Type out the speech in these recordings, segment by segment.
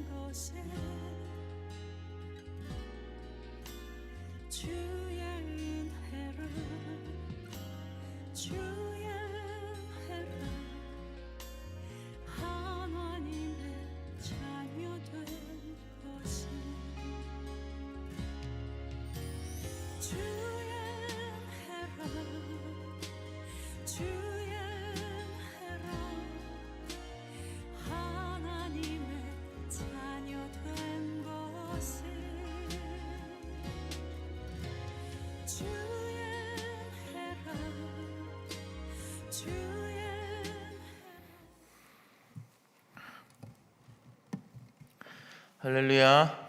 곳에 주의 은혜로 주의 은혜로 하나님의 자녀된 곳에 주의 은혜로 주의 은혜로 하나님의 자녀된 곳에 주의 은혜로 주의 할렐루야.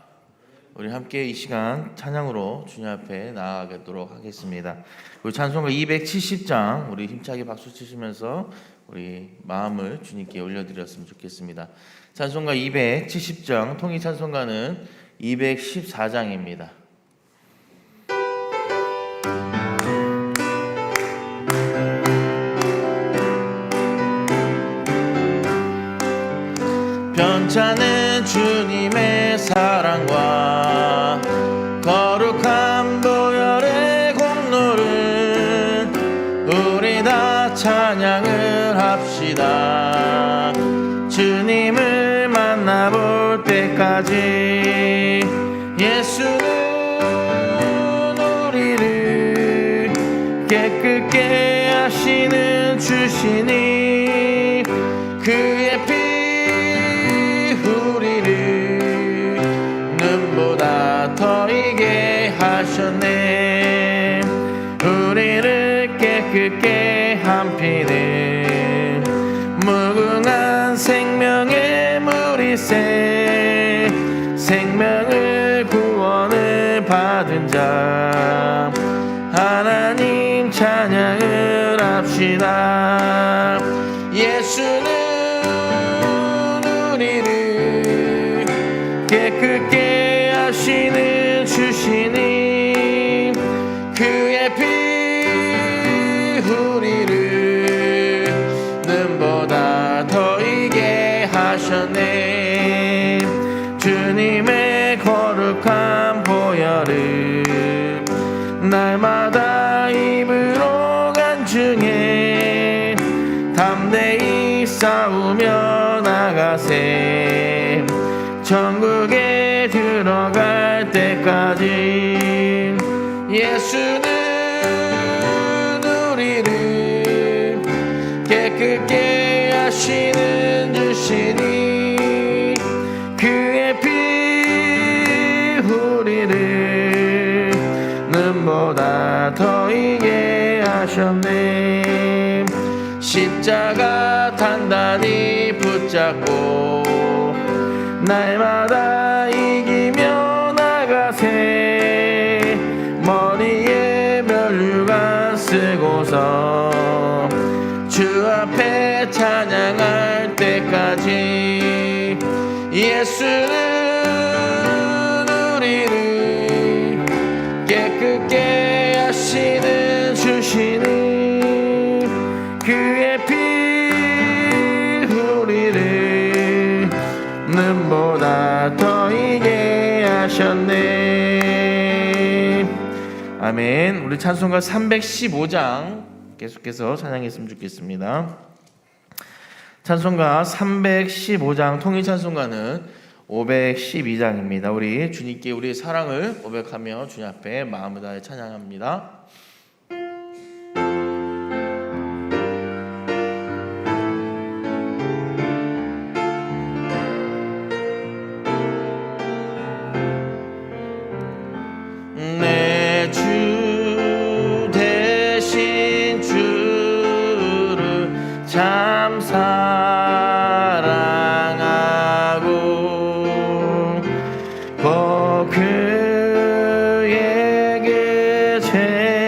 우리 함께 이 시간 찬양으로 주님 앞에 나아가도록 하겠습니다. 우리 찬송가 270장 우리 힘차게 박수 치시면서 우리 마음을 주님께 올려드렸으면 좋겠습니다. 찬송가 270장 통일 찬송가는 214장입니다. 변찮은 주님의 사랑과 거룩한 보혈의 공로를 우리 다 찬양을 합시다. 주님을 만나볼 때까지 예수는 우리를 깨끗게 하시는 주시니 그의 피 우리를 눈보다 더 이게 하셨네. 우리를 깨끗게 한 피는 무궁한 생명의 물이세. 생명을 구원을 받은 자 하나님 찬양을 합시다. 예수는 우리를 깨끗게 하시는 주시니 그의 피 우리를 눈보다 더 이게 하셨네. 주님의 거룩한 보혈을 날마다 입으로 간증해 담대히 싸우며 나가세. 천국에 들어갈 때까지 예수는 우리를 깨끗게 하시는 주시니 그의 피 우리를 눈보다 더 이게 하셨네. 십자가 단단히 붙잡고 날마다 이기며 나가세. 머리에 면류관 쓰고서 주 앞에 찬양할 때까지 예수는 우리를 깨끗게 하시는 주시니 그의 피 우리를 눈보다 더 이게 하셨네. 아멘. 우리 찬송가 315장 계속해서 찬양했으면 좋겠습니다. 찬송가 315장 통일 찬송가는 512장입니다. 우리 주님께 우리의 사랑을 고백하며 주님 앞에 마음을 다해 찬양합니다. 내 주 대신 주를 참 사랑하고 꼭 그에게 죄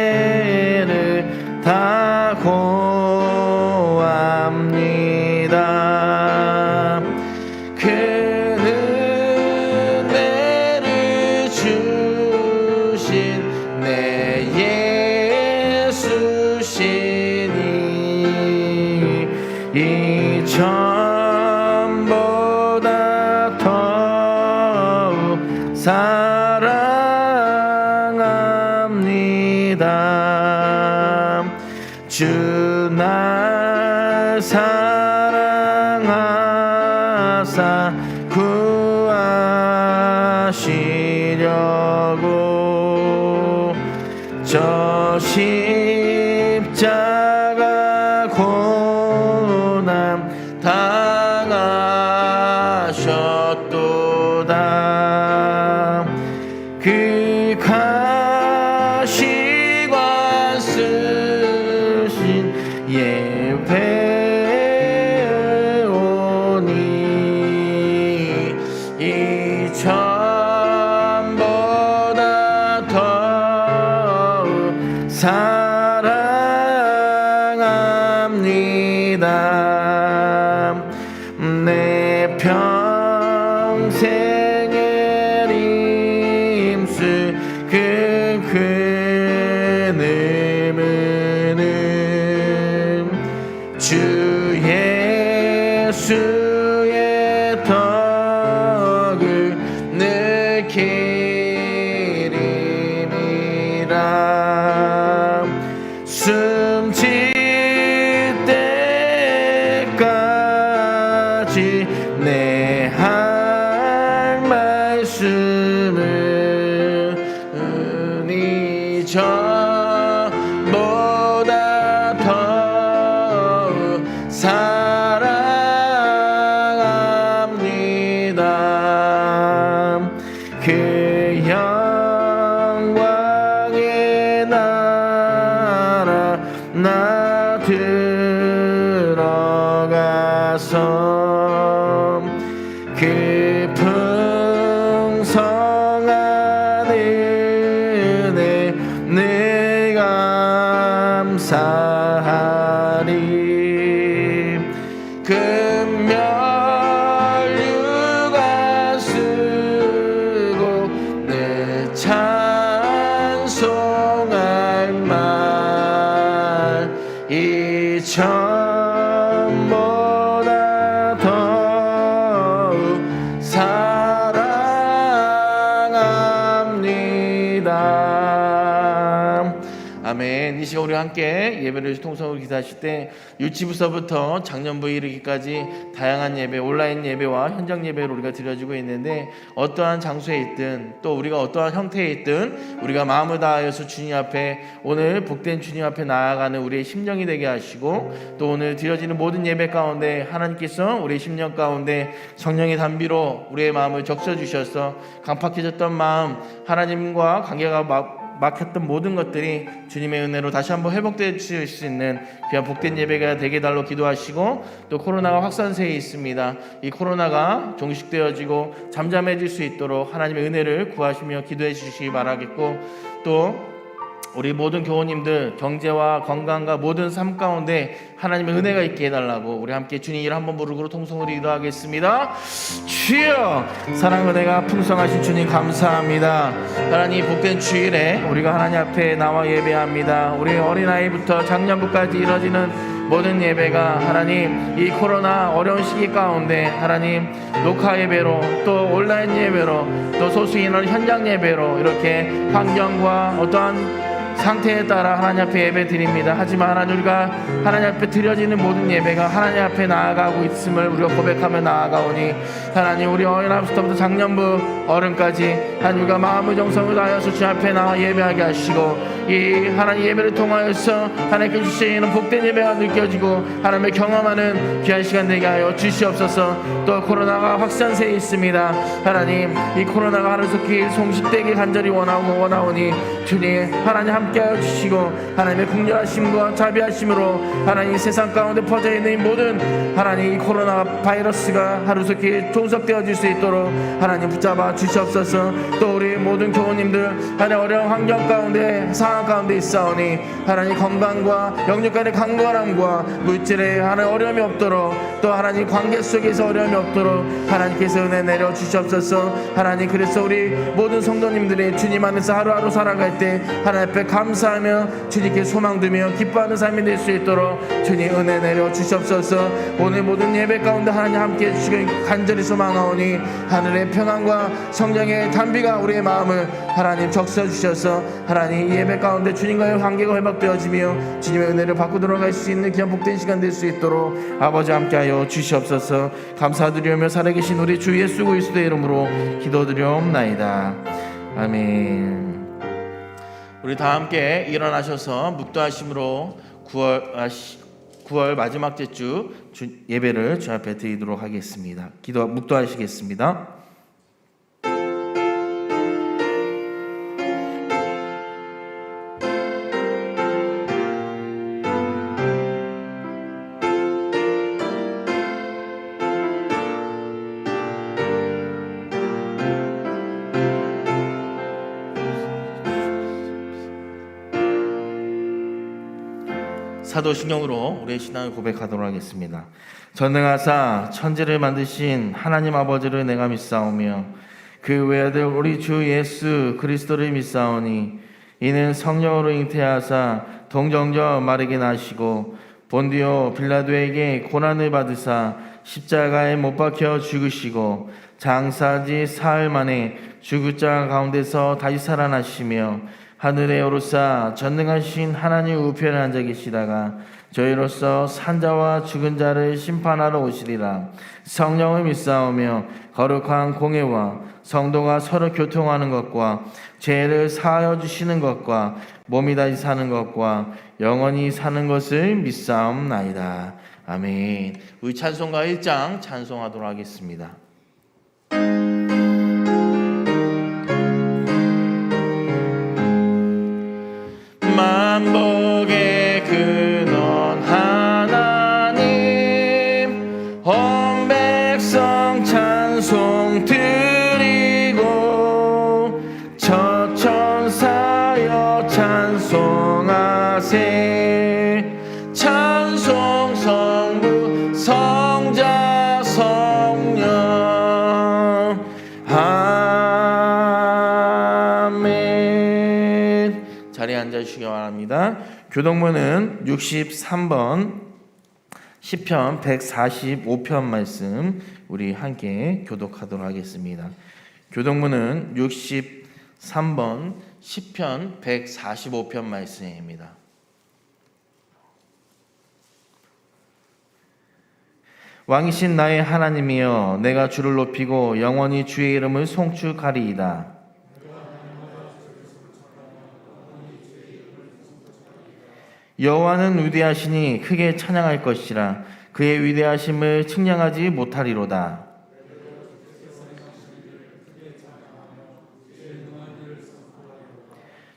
사랑하사 구하시려고 저 십자가 고난 당하셨도다. 그 가시관 쓰신 예배오니 이 전보다 더욱 사랑합니다. 내 평생의 림수 그 끊음은 주 예수의 덕을 느끼림이라. 숨질 때까지 내 할 말씀은 이 전보다 더욱 사랑합니다. 그 영광의 나라 나 들어가서 그 풍성한 은혜 늘 감사하리. 금면류관 쓰고 내 찬송할 말 이 전보다 더욱 사랑합니다. 아멘. 이 시간 우리 함께 예배를 통성으로 기도하실 때 유치부서부터 작년부에 이르기까지 다양한 예배, 온라인 예배와 현장 예배를 우리가 드려지고 있는데, 어떠한 장소에 있든 또 우리가 어떠한 형태에 있든 우리가 마음을 다하여서 주님 앞에, 오늘 복된 주님 앞에 나아가는 우리의 심령이 되게 하시고, 또 오늘 드려지는 모든 예배 가운데 하나님께서 우리의 심령 가운데 성령의 단비로 우리의 마음을 적셔주셔서 강팍해졌던 마음, 하나님과 관계가 막혔던 모든 것들이 주님의 은혜로 다시 한번 회복될 수 있는 귀한 복된 예배가 되게 달로 기도하시고, 또 코로나가 확산세에 있습니다. 이 코로나가 종식되어지고 잠잠해질 수 있도록 하나님의 은혜를 구하시며 기도해 주시기 바라겠고, 또 우리 모든 교우님들 경제와 건강과 모든 삶 가운데 하나님의 은혜가 있게 해달라고 우리 함께 주님 이름 한번 부르고 통성으로 기도하겠습니다. 주여, 사랑 은혜가 풍성하신 주님 감사합니다. 하나님, 복된 주일에 우리가 하나님 앞에 나와 예배합니다. 우리 어린아이부터 장년부까지 이뤄지는 모든 예배가 하나님, 이 코로나 어려운 시기 가운데 하나님 녹화 예배로, 또 온라인 예배로, 또 소수인원 현장 예배로 이렇게 환경과 어떠한 상태에 따라 하나님 앞에 예배 드립니다. 하지만 하나님, 우리가 하나님 앞에 드려지는 모든 예배가 하나님 앞에 나아가고 있음을 우리가 고백하며 나아가오니, 하나님, 우리 어린아이부터 작년부 어른까지 하나님, 우리가 마음의 정성을 다하여서 주 앞에 나와 예배하게 하시고, 이 하나님 예배를 통하여서 하나님께 주시는 복된 예배가 느껴지고 하나님을 경험하는 귀한 시간 되게 하여 주시옵소서. 또 코로나가 확산세에 있습니다. 하나님, 이 코로나가 하루속히 종식되길 간절히 원하오니 주님 하나님 함께하여 주시고, 하나님의 긍휼하심과 자비하심으로 하나님 세상 가운데 퍼져 있는 이 모든 하나님 이 코로나 바이러스가 하루속히 종속되어질 수 있도록 하나님 붙잡아 주시옵소서. 또 우리 모든 교우님들 하나님 어려운 환경 가운데 상황 가운데 있사오니 하나님 건강과 영육 간의 강건함과 물질에 하나님 어려움이 없도록, 또 하나님 관계 속에서 어려움이 없도록 하나님께서 은혜 내려 주시옵소서. 하나님, 그래서 우리 모든 성도님들이 주님 안에서 하루하루 살아갈 때 하나님 앞에 감사하며 주님께 소망두며 기뻐하는 삶이 될 수 있도록 주님 은혜 내려 주시옵소서. 오늘 모든 예배 가운데 하나님 함께 해주시길 간절히 소망하오니 하늘의 평안과 성령의 담비가 우리의 마음을 하나님 적셔 주셔서 하나님 이 예배 가운데 주님과의 관계가 회복되어지며 주님의 은혜를 받고 들어갈 수 있는 귀한 복된 시간 될 수 있도록 아버지 함께하여 주시옵소서. 감사드리며 살아계신 우리 주 예수 그리스도의 이름으로 기도드리옵나이다. 아멘. 우리 다 함께 일어나셔서 묵도하심으로 9월 마지막 주 예배를 주 앞에 드리도록 하겠습니다. 묵도하시겠습니다. 사도신경으로 우리의 신앙을 고백하도록 하겠습니다. 전능하사 천지를 만드신 하나님 아버지를 내가 믿사오며 그 외아들 우리 주 예수 그리스도를 믿사오니 이는 성령으로 잉태하사 동정녀 마르게 나시고 본디오 빌라도에게 고난을 받으사 십자가에 못 박혀 죽으시고 장사지 사흘 만에 죽을 자 가운데서 다시 살아나시며 하늘에 오르사 전능하신 하나님 우편에 앉아 계시다가 저희로서 산자와 죽은 자를 심판하러 오시리라. 성령을 믿사오며 거룩한 공예와 성도가 서로 교통하는 것과 죄를 사하여 주시는 것과 몸이 다시 사는 것과 영원히 사는 것을 믿사옵나이다. 아멘. 우리 찬송가 1장 찬송하도록 하겠습니다. 만복의 근원 하나님 온 백성 찬송 드리고 천사여 찬송하세. 찬송 성부 성자 성령 아멘. 자리에 앉아주시기 바랍니다. 교동문은 63번 시편 145편 말씀 우리 함께 교독하도록 하겠습니다. 교동문은 63번 시편 145편 말씀입니다. 왕이신 나의 하나님이여 내가 주를 높이고 영원히 주의 이름을 송축하리이다. 여호와는 위대하시니 크게 찬양할 것이라. 그의 위대하심을 측량하지 못하리로다.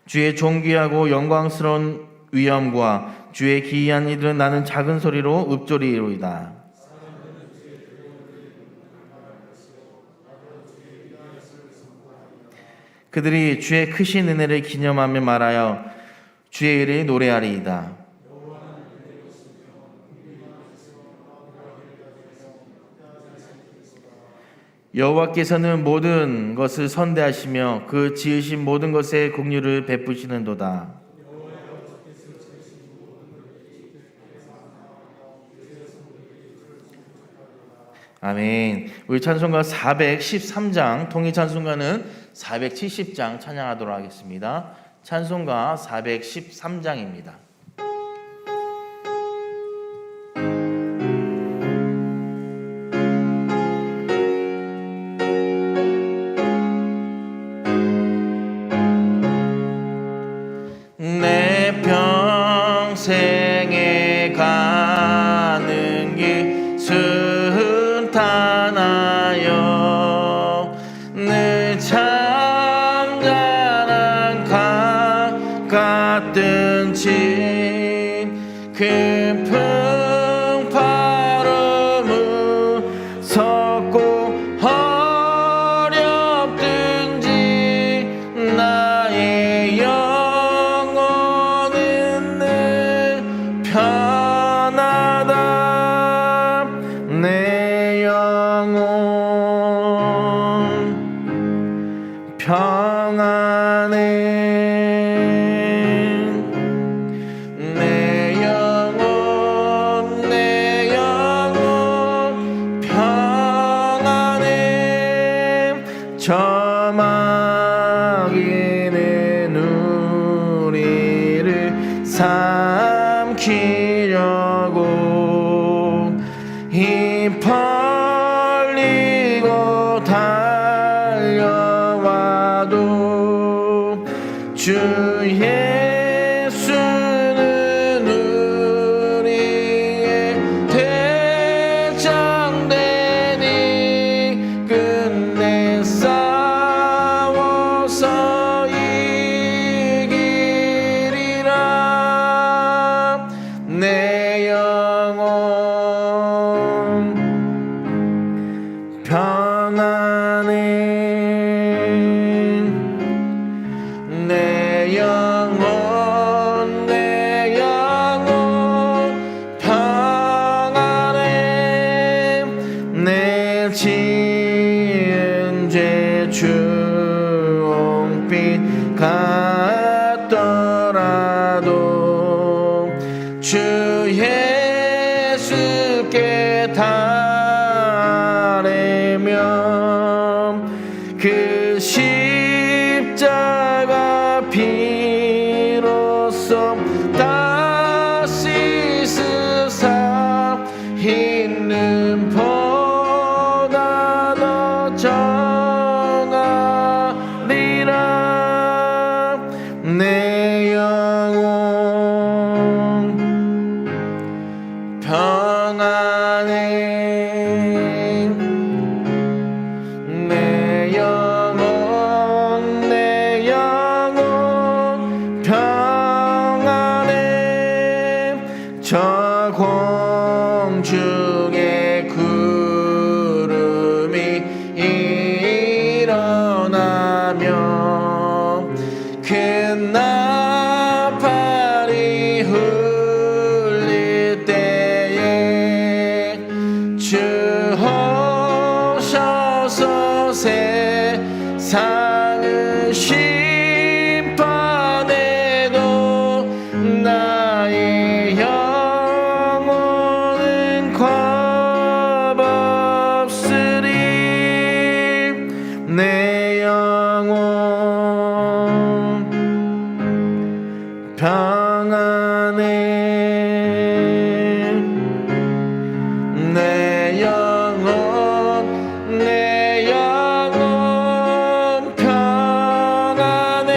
주의 존귀하고 영광스러운 위엄과 주의 기이한 이들은 나는 작은 소리로 읊조리이로이다. 그들이 주의 크신 은혜를 기념하며 말하여 주의 일을 노래하리이다. 여호와께서는 모든 것을 선대하시며 그 지으신 모든 것에 긍휼을 베푸시는도다. 아멘. 우리 찬송가 413장, 통일 찬송가는 470장 찬양하도록 하겠습니다. 찬송가 413장입니다. 내 평생에 가는 길 순탄하여 늘 참잘한 강 같은 진 깊은 바람을 섰고 어렵든지 나의 영혼은 늘 편하다. 내 영혼 평안해. 저마귀는 우리를 삼키려고 힘 벌리고 달려와도 주 예수는 우리의 대장되니 끝내 싸워서 이기리라. 내 영혼 평안해. 내 영혼 평안해. 내 지은 죄 주홍빛 같더라도 주 예수께 달래면 그 십자가 피로써 다시 쓰사 있는 보다 더 정하리라. 내 영혼 평안해. 내 영혼 평안해. 저 공중에 구름이 일어나며 그 나팔이 울릴 때에 주 오셔서 세상을 심판해도 나의 영혼은 겁없으리. 내 영혼 평안해. 내 영혼 평안해.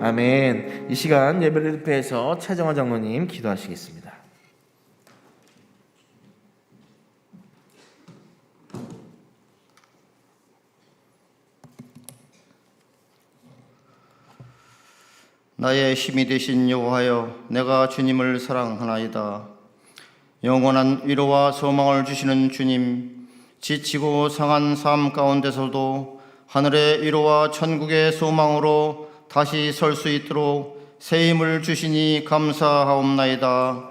아멘. 이 시간 예배를 집회에서 차정화 장로님 기도하시겠습니다. 나의 힘이 되신 여호와여, 내가 주님을 사랑하나이다. 영원한 위로와 소망을 주시는 주님, 지치고 상한 삶 가운데서도 하늘의 위로와 천국의 소망으로 다시 설 수 있도록 새 힘을 주시니 감사하옵나이다.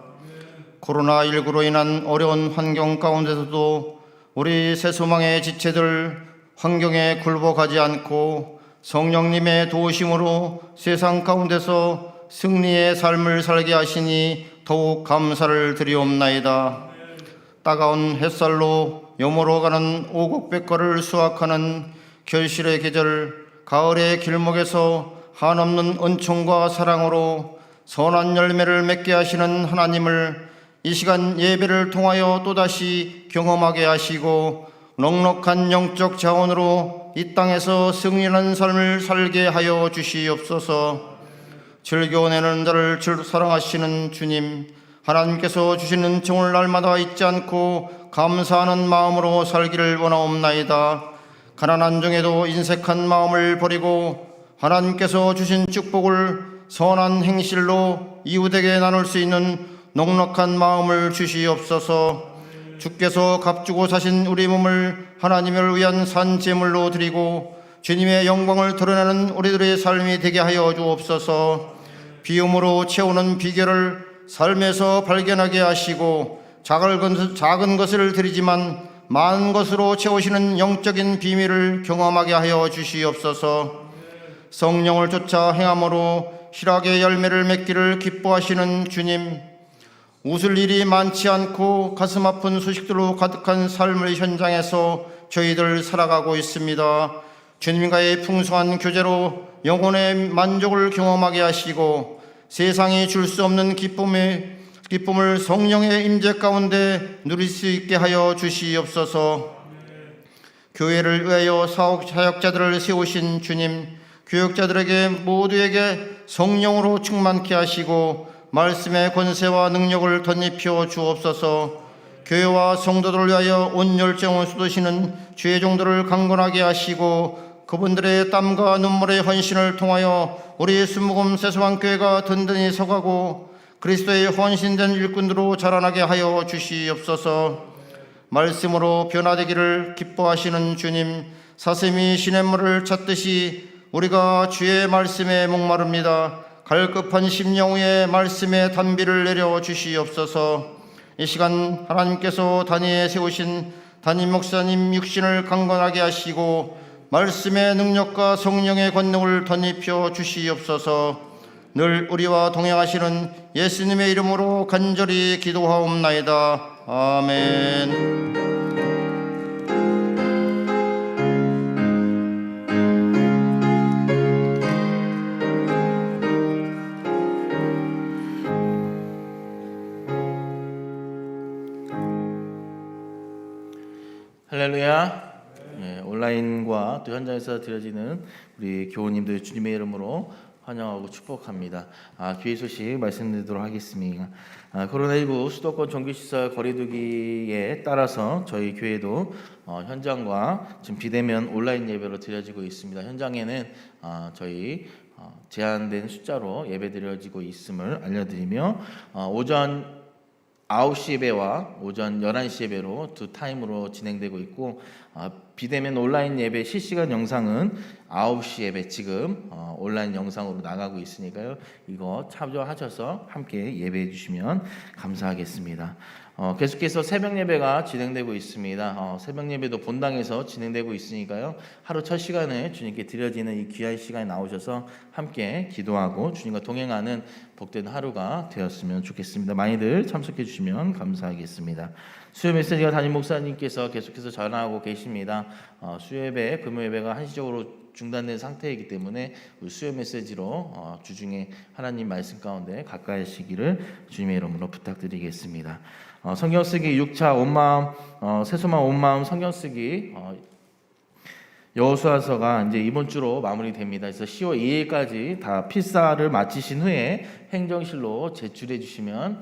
코로나19로 인한 어려운 환경 가운데서도 우리 새소망의 지체들 환경에 굴복하지 않고 성령님의 도우심으로 세상 가운데서 승리의 삶을 살게 하시니 더욱 감사를 드리옵나이다. 따가운 햇살로 여모로 가는 오곡백과를 수확하는 결실의 계절, 가을의 길목에서 한없는 은총과 사랑으로 선한 열매를 맺게 하시는 하나님을 이 시간 예배를 통하여 또다시 경험하게 하시고 넉넉한 영적 자원으로 이 땅에서 승리하는 삶을 살게 하여 주시옵소서. 즐겨내는 자를 사랑하시는 주님, 하나님께서 주시는 정을 날마다 잊지 않고 감사하는 마음으로 살기를 원하옵나이다. 가난한 중에도 인색한 마음을 버리고 하나님께서 주신 축복을 선한 행실로 이웃에게 나눌 수 있는 넉넉한 마음을 주시옵소서. 주께서 값주고 사신 우리 몸을 하나님을 위한 산 제물로 드리고 주님의 영광을 드러내는 우리들의 삶이 되게 하여 주옵소서. 비움으로 채우는 비결을 삶에서 발견하게 하시고 작은 것을 드리지만 많은 것으로 채우시는 영적인 비밀을 경험하게 하여 주시옵소서. 성령을 쫓아 행함으로 희락의 열매를 맺기를 기뻐하시는 주님, 웃을 일이 많지 않고 가슴 아픈 소식들로 가득한 삶의 현장에서 저희들 살아가고 있습니다. 주님과의 풍성한 교제로 영혼의 만족을 경험하게 하시고 세상이 줄 수 없는 기쁨을 성령의 임재 가운데 누릴 수 있게 하여 주시옵소서. 교회를 위하여 사역자들을 세우신 주님, 교역자들에게 모두에게 성령으로 충만케 하시고 말씀의 권세와 능력을 덧입혀 주옵소서. 교회와 성도들을 위하여 온 열정을 쏟으시는 주의 종들을 강건하게 하시고 그분들의 땀과 눈물의 헌신을 통하여 우리 순복음 세수왕교회가 든든히 서가고 그리스도의 헌신된 일꾼으로 자라나게 하여 주시옵소서. 말씀으로 변화되기를 기뻐하시는 주님, 사슴이 시냇물을 찾듯이 우리가 주의 말씀에 목마릅니다. 갈급한 심령 위에 말씀의 단비를 내려 주시옵소서. 이 시간 하나님께서 단위에 세우신 담임 목사님 육신을 강건하게 하시고 말씀의 능력과 성령의 권능을 덧입혀 주시옵소서. 늘 우리와 동행하시는 예수님의 이름으로 간절히 기도하옵나이다. 아멘. 할렐루야. 네, 온라인과 또 현장에서 드려지는 우리 교우님들 주님의 이름으로 환영하고 축복합니다. 교회 소식 말씀드리도록 하겠습니다. 코로나19 수도권 종교시설 거리두기에 따라서 저희 교회도 현장과 지금 비대면 온라인 예배로 드려지고 있습니다. 현장에는 저희 제한된 숫자로 예배 드려지고 있음을 알려드리며 오전 9시 예배와 오전 11시 예배로 두 타임으로 진행되고 있고 비대면 온라인 예배 실시간 영상은 9시 예배 지금 온라인 영상으로 나가고 있으니까요. 이거 참조하셔서 함께 예배해 주시면 감사하겠습니다. 계속해서 새벽 예배가 진행되고 있습니다. 새벽 예배도 본당에서 진행되고 있으니까요. 하루 첫 시간에 주님께 드려지는 이 귀한 시간에 나오셔서 함께 기도하고 주님과 동행하는 복된 하루가 되었으면 좋겠습니다. 많이들 참석해 주시면 감사하겠습니다. 수요 메시지가 담임 목사님께서 계속해서 전하고 계십니다. 수요 예배, 금요 예배가 한시적으로 중단된 상태이기 때문에 수요 메시지로 주중에 하나님 말씀 가운데 가까이 하시기를 주님의 이름으로 부탁드리겠습니다. 성경 쓰기 6차 온마음 세수만 온마음 성경 쓰기 여호수아서가 이제 이번 주로 마무리됩니다. 그래서 10월 2일까지 다 필사를 마치신 후에 행정실로 제출해 주시면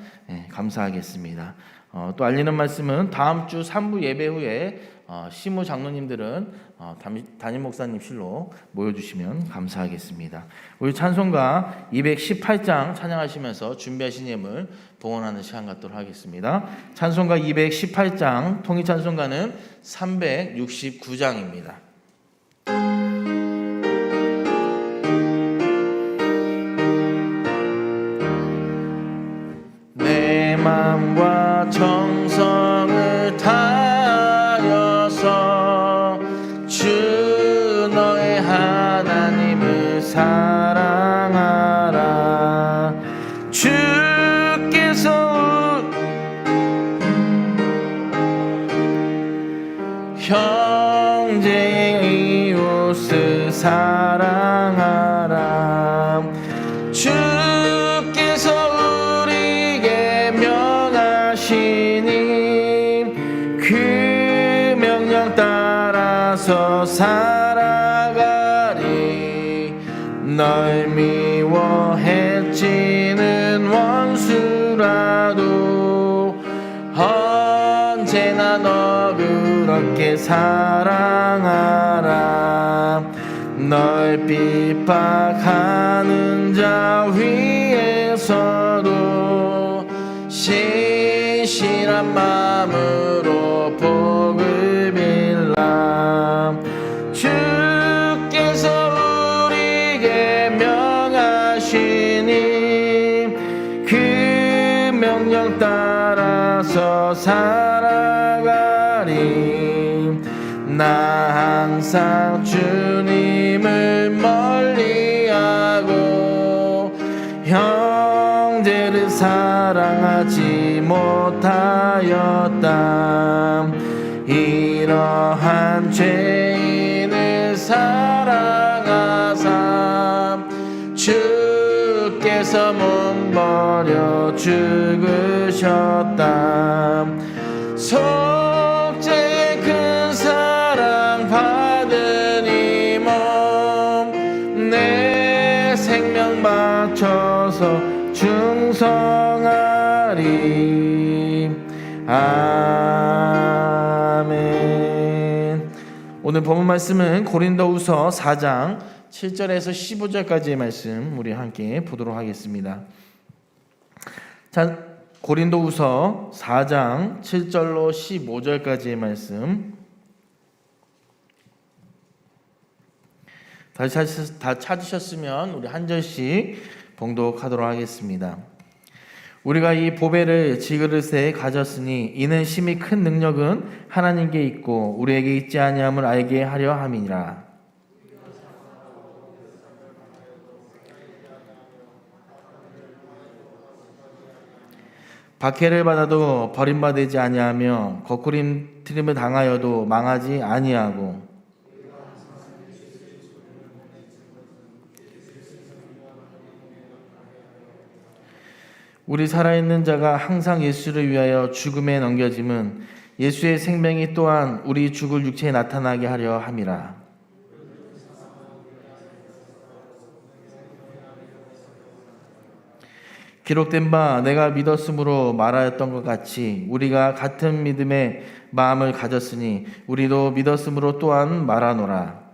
감사하겠습니다. 또 알리는 말씀은 다음 주 3부 예배 후에 시무 장로님들은 담임 목사님실로 모여주시면 감사하겠습니다. 우리 찬송가 218장 찬양하시면서 준비하신 예물 봉헌하는 시간 갖도록 하겠습니다. 찬송가 218장 통일 찬송가는 369장입니다. 내 마음과 정성을 다하여서 주 너의 하나님을 사랑하라. 주께서 형제의 이웃을 사랑하라. 주께서 우리에게 명하시니 그 명령 따라서 살아가리. 널 미워해지는 원수라도 언제나 너 그렇게 사랑하라. 널 핍박하는 자 위에서도 신실한 마음으로 복을 빌라. 주께서 우리에게 명하시니 그 명령 따라서 살아가리. 나 항상 주님을 멀리하고 형제를 사랑하지 못하였다. 이러한 한 죄인을 사랑하사 주께서 몸 버려 죽으셨다. 속죄의 큰 사랑 받은 이 몸 내 생명 바쳐서 충성하리. 아멘. 오늘 본문 말씀은 고린도후서 4장 7절에서 15절까지의 말씀 우리 함께 보도록 하겠습니다. 자, 고린도후서 4장 7절로 15절까지의 말씀 다 찾으셨으면 우리 한 절씩 봉독하도록 하겠습니다. 우리가 이 보배를 지그릇에 가졌으니 이는 심히 큰 능력은 하나님께 있고 우리에게 있지 아니함을 알게 하려 함이니라. 박해를 받아도 버림받지 아니하며 거꾸림을 당하여도 망하지 아니하고 우리 살아있는 자가 항상 예수를 위하여 죽음에 넘겨짐은 예수의 생명이 또한 우리 죽을 육체에 나타나게 하려 함이라. 기록된 바 내가 믿었으므로 말하였던 것 같이 우리가 같은 믿음의 마음을 가졌으니 우리도 믿었으므로 또한 말하노라.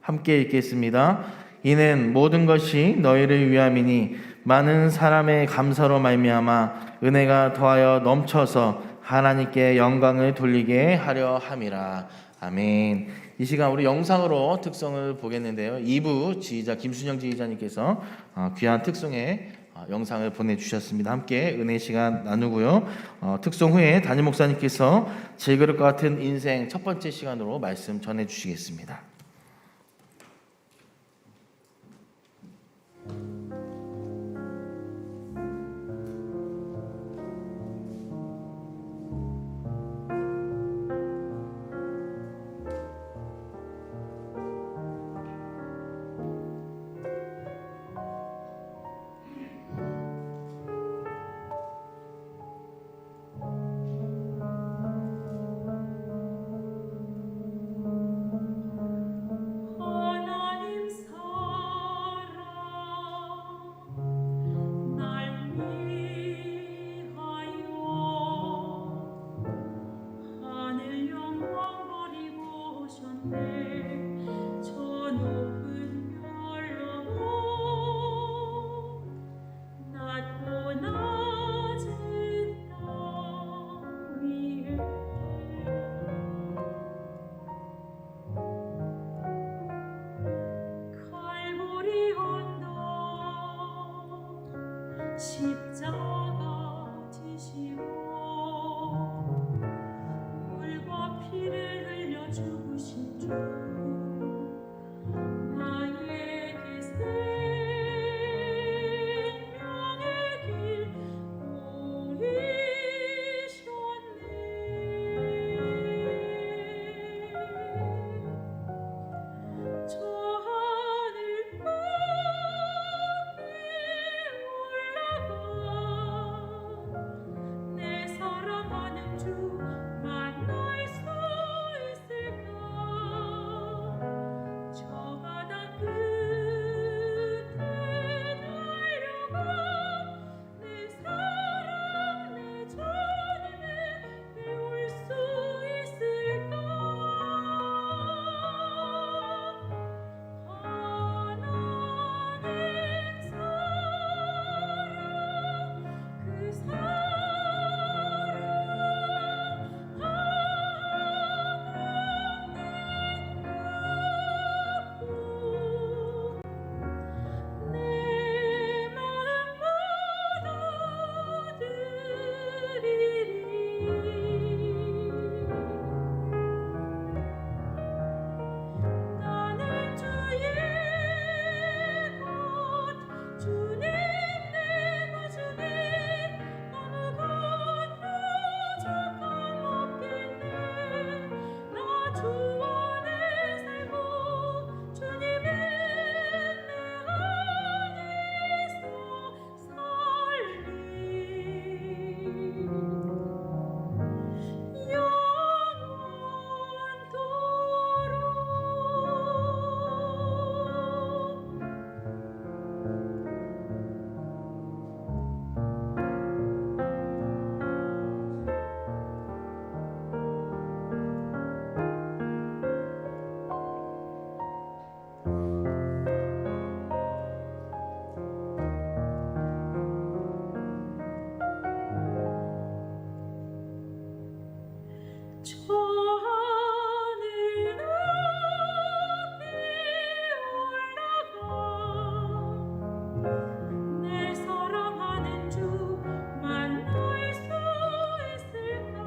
함께 읽겠습니다. 이는 모든 것이 너희를 위함이니 많은 사람의 감사로 말미암아 은혜가 더하여 넘쳐서 하나님께 영광을 돌리게 하려 함이라. 아멘. 이 시간 우리 영상으로 특송을 보겠는데요. 2부 지휘자 김순영 지휘자님께서 귀한 특송의 영상을 보내주셨습니다. 함께 은혜 시간 나누고요. 특송 후에 담임 목사님께서 질그릇과 같은 인생 첫 번째 시간으로 말씀 전해주시겠습니다. 하나님 사랑 날 위하여 하늘 영광 버리고 오셨네. 저 높은 별로 낮고 낮은 땅 위에 칼보리 언덕 십자가 지시고 물과 피를 흘려 죽으신 주 나에게 생명의 길 보이셨네. 저 하늘 높이 올라가 내 사랑하는 주 만날 수 있을까?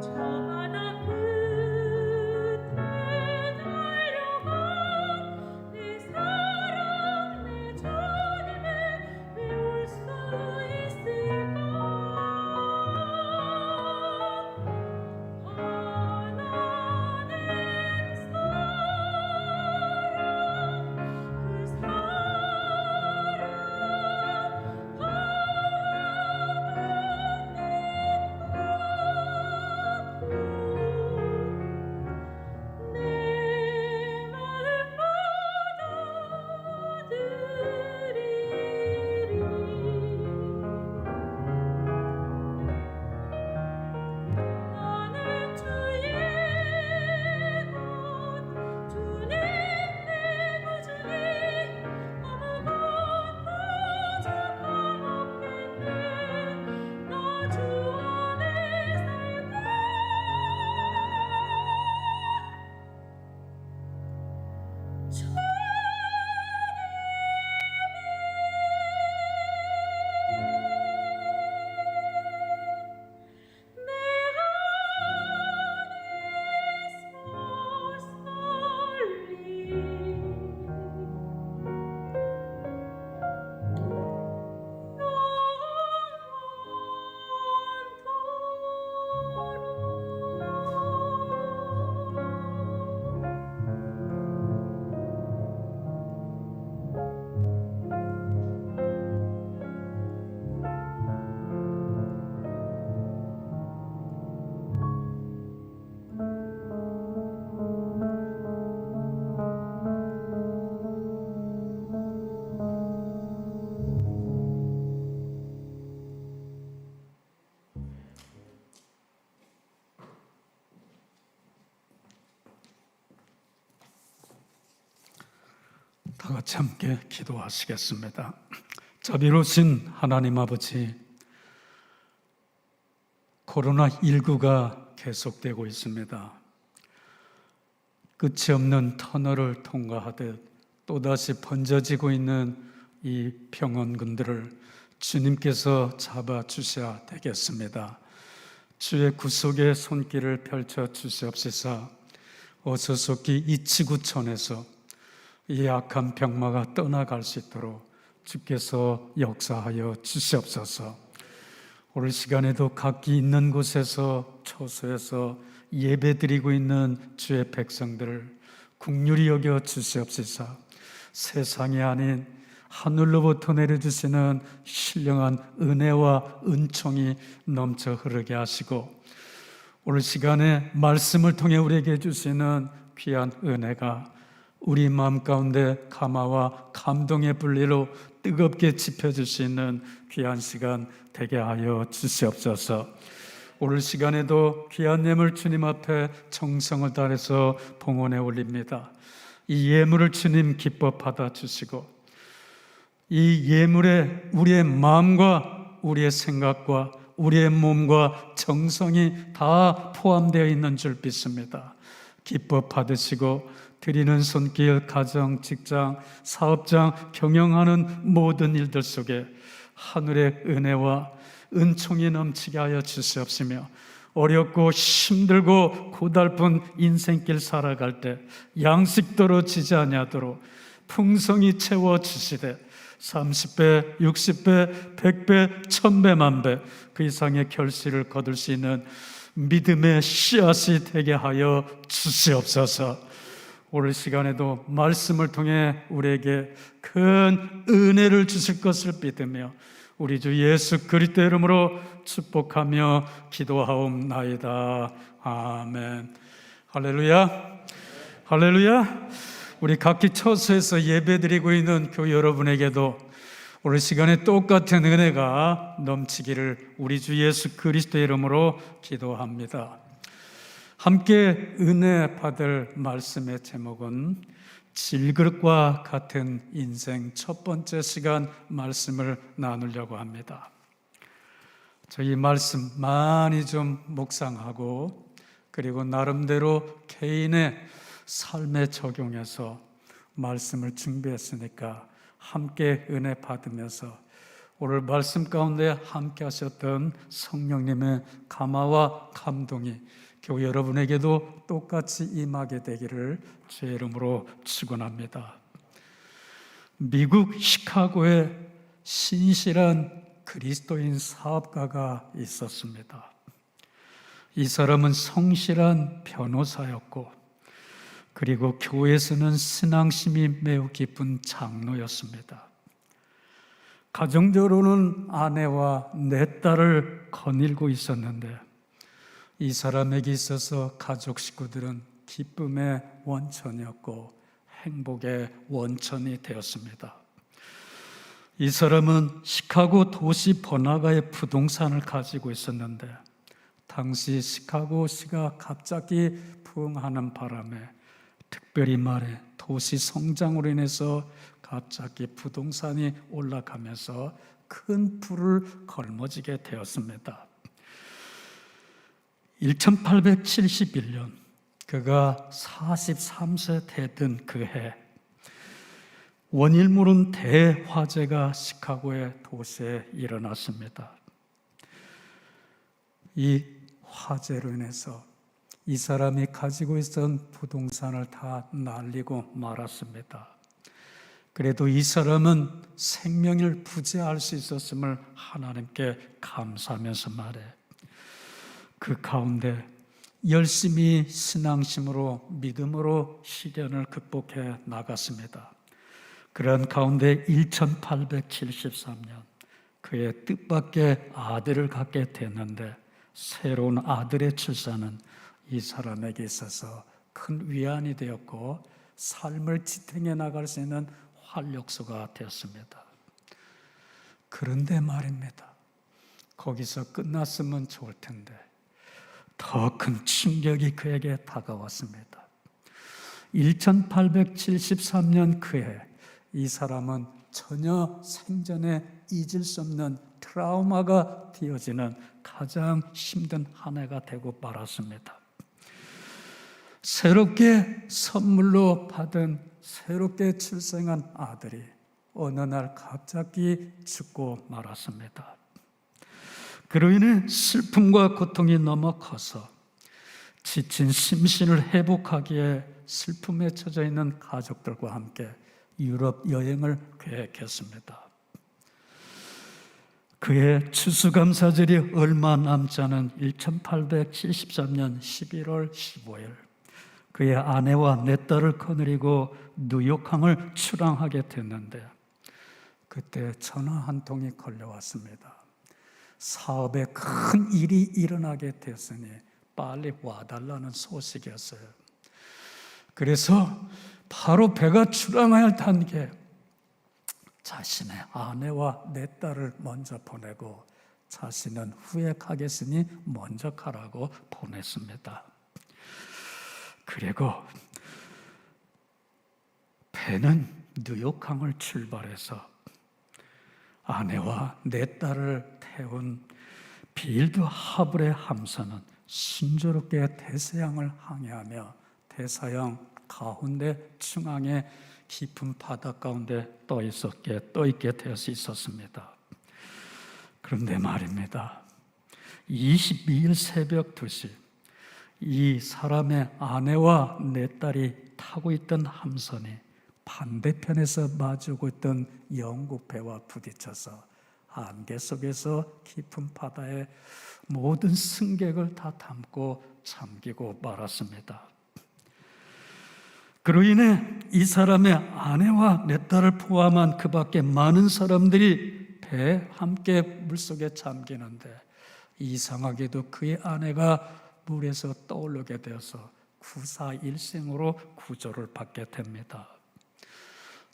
저 바다 끝에 달려가 내 사랑 내 주님을 배울 수 있을까? 하나는 내 마음 받아들이리 나는 주의 것 주님 내 구주니 아무것도 적함 없겠네 나 주 안에 살고 다 같이 함께 기도하시겠습니다. 자비로우신 하나님 아버지, 코로나19가 계속되고 있습니다. 끝이 없는 터널을 통과하듯 또다시 번져지고 있는 이 병원군들을 주님께서 잡아주셔야 되겠습니다. 주의 구속의 손길을 펼쳐 주시옵소서. 어서속히 이 지구촌에서 이 악한 병마가 떠나갈 수 있도록 주께서 역사하여 주시옵소서. 오늘 시간에도 각기 있는 곳에서 처소에서 예배드리고 있는 주의 백성들을 긍휼히 여겨 주시옵소서. 세상이 아닌 하늘로부터 내려주시는 신령한 은혜와 은총이 넘쳐 흐르게 하시고, 오늘 시간에 말씀을 통해 우리에게 주시는 귀한 은혜가 우리 마음 가운데 감화와 감동의 분리로 뜨겁게 지펴줄 수 있는 귀한 시간 되게 하여 주시옵소서. 오늘 시간에도 귀한 예물 주님 앞에 정성을 다해서 봉헌해 올립니다. 이 예물을 주님 기뻐 받아주시고, 이 예물에 우리의 마음과 우리의 생각과 우리의 몸과 정성이 다 포함되어 있는 줄 믿습니다. 기뻐 받으시고 드리는 손길, 가정, 직장, 사업장, 경영하는 모든 일들 속에 하늘의 은혜와 은총이 넘치게 하여 주시옵시며, 어렵고 힘들고 고달픈 인생길 살아갈 때 양식 떨어지지 아니하도록 풍성히 채워주시되 30배, 60배, 100배, 1000배, 만배 그 이상의 결실을 거둘 수 있는 믿음의 씨앗이 되게 하여 주시옵소서. 오늘 시간에도 말씀을 통해 우리에게 큰 은혜를 주실 것을 믿으며 우리 주 예수 그리스도의 이름으로 축복하며 기도하옵나이다. 아멘. 할렐루야. 할렐루야. 우리 각기 처소에서 예배드리고 있는 교회 여러분에게도 오늘 시간에 똑같은 은혜가 넘치기를 우리 주 예수 그리스도의 이름으로 기도합니다. 함께 은혜 받을 말씀의 제목은 질그릇과 같은 인생 첫 번째 시간 말씀을 나누려고 합니다. 저희 말씀 많이 좀 묵상하고 그리고 나름대로 개인의 삶에 적용해서 말씀을 준비했으니까 함께 은혜 받으면서 오늘 말씀 가운데 함께 하셨던 성령님의 감화와 감동이 교회 여러분에게도 똑같이 임하게 되기를 주의 이름으로 축원합니다. 미국 시카고에 신실한 그리스도인 사업가가 있었습니다. 이 사람은 성실한 변호사였고, 그리고 교회에서는 신앙심이 매우 깊은 장로였습니다. 가정적으로는 아내와 4딸을 거닐고 있었는데, 이 사람에게 있어서 가족 식구들은 기쁨의 원천이었고 행복의 원천이 되었습니다. 이 사람은 시카고 도시 번화가의 부동산을 가지고 있었는데, 당시 시카고시가 갑자기 부흥하는 바람에, 특별히 말해 도시 성장으로 인해서 갑자기 부동산이 올라가면서 큰 불을 걸머지게 되었습니다. 1871년 그가 43세 되던 그 해, 원인 모른 대화재가 시카고의 도시에 일어났습니다. 이 화재로 인해서 이 사람이 가지고 있던 부동산을 다 날리고 말았습니다. 그래도 이 사람은 생명을 부재할 수 있었음을 하나님께 감사하면서 말해, 그 가운데 열심히 신앙심으로 믿음으로 시련을 극복해 나갔습니다. 그런 가운데 1873년 그의 뜻밖의 아들을 갖게 됐는데, 새로운 아들의 출산은 이 사람에게 있어서 큰 위안이 되었고 삶을 지탱해 나갈 수 있는 활력소가 되었습니다. 그런데 말입니다, 거기서 끝났으면 좋을 텐데 더 큰 충격이 그에게 다가왔습니다. 1873년 그해 이 사람은 전혀 생전에 잊을 수 없는 트라우마가 되어지는 가장 힘든 한 해가 되고 말았습니다. 새롭게 선물로 받은 새롭게 출생한 아들이 어느 날 갑자기 죽고 말았습니다. 그로 인해 슬픔과 고통이 너무 커서 지친 심신을 회복하기에 슬픔에 처져 있는 가족들과 함께 유럽 여행을 계획했습니다. 그의 추수감사절이 얼마 남지 않은 1873년 11월 15일 그의 아내와 4딸을 거느리고 뉴욕항을 출항하게 됐는데, 그때 전화 한 통이 걸려왔습니다. 사업에 큰 일이 일어나게 됐으니 빨리 와달라는 소식이었어요. 그래서 바로 배가 출항해야 할 단계, 자신의 아내와 4딸을 먼저 보내고 자신은 후에 가겠으니 먼저 가라고 보냈습니다. 그리고 배는 뉴욕항을 출발해서 아내와 4딸을 태운 빌드 하블의 함선은 순조롭게 대서양을 항해하며 대서양 가운데 중앙에 깊은 바다 가운데 떠 있게 되어서 있었습니다. 그런데 말입니다, 22일 새벽 2시 이 사람의 아내와 4딸이 타고 있던 함선이 반대편에서 마주오고 있던 영국 배와 부딪혀서 안개 속에서 깊은 바다에 모든 승객을 다 담고 잠기고 말았습니다. 그로 인해 이 사람의 아내와 4딸을 포함한 그 밖에 많은 사람들이 배에 함께 물속에 잠기는데, 이상하게도 그의 아내가 물에서 떠오르게 되어서 구사일생으로 구조를 받게 됩니다.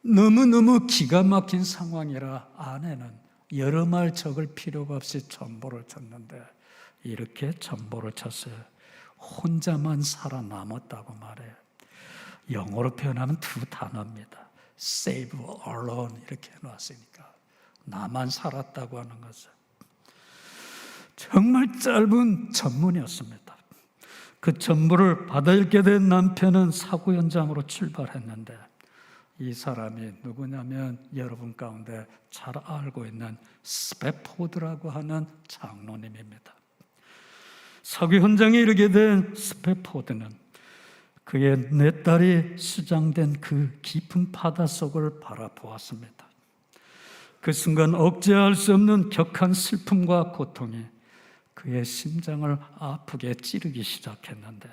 너무너무 기가 막힌 상황이라 아내는 여러 말 적을 필요가 없이 전보를 쳤는데, 이렇게 전보를 쳤어요. 혼자만 살아남았다고 말해요. 영어로 표현하면 2 단어입니다. Save alone 이렇게 해놨으니까 나만 살았다고 하는 것은 정말 짧은 전문이었습니다. 그 전보를 받아 읽게 된 남편은 사고 현장으로 출발했는데, 이 사람이 누구냐면 여러분 가운데 잘 알고 있는 스패포드라고 하는 장로님입니다. 사고 현장에 이르게 된 스패포드는 그의 네 딸이 수장된 그 깊은 바닷속을 바라보았습니다. 그 순간 억제할 수 없는 격한 슬픔과 고통이 그의 심장을 아프게 찌르기 시작했는데,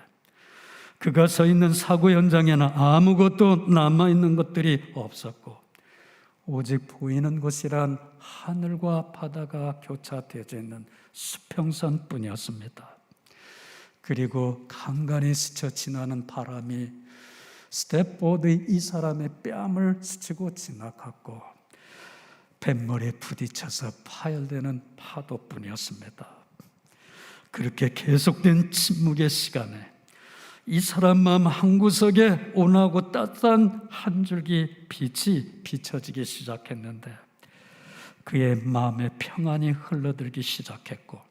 그가 서 있는 사고 현장에는 아무것도 남아있는 것들이 없었고 오직 보이는 곳이란 하늘과 바다가 교차되어 있는 수평선뿐이었습니다. 그리고 간간히 스쳐 지나는 바람이 스태포드의 이 사람의 뺨을 스치고 지나갔고 뱃머리에 부딪혀서 파열되는 파도뿐이었습니다. 그렇게 계속된 침묵의 시간에 이 사람 마음 한구석에 온화하고 따뜻한 한 줄기 빛이 비춰지기 시작했는데, 그의 마음에 평안이 흘러들기 시작했고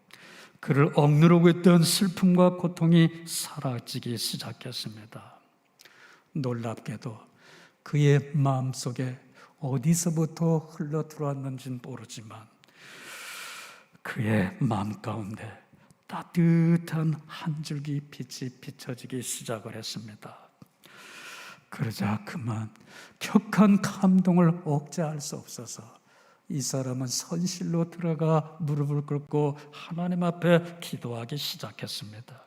그를 억누르고 있던 슬픔과 고통이 사라지기 시작했습니다. 놀랍게도 그의 마음속에 어디서부터 흘러 들어왔는지는 모르지만 그의 마음 가운데 따뜻한 한 줄기 빛이 비춰지기 시작을 했습니다. 그러자 그만 격한 감동을 억제할 수 없어서 이 사람은 선실로 들어가 무릎을 꿇고 하나님 앞에 기도하기 시작했습니다.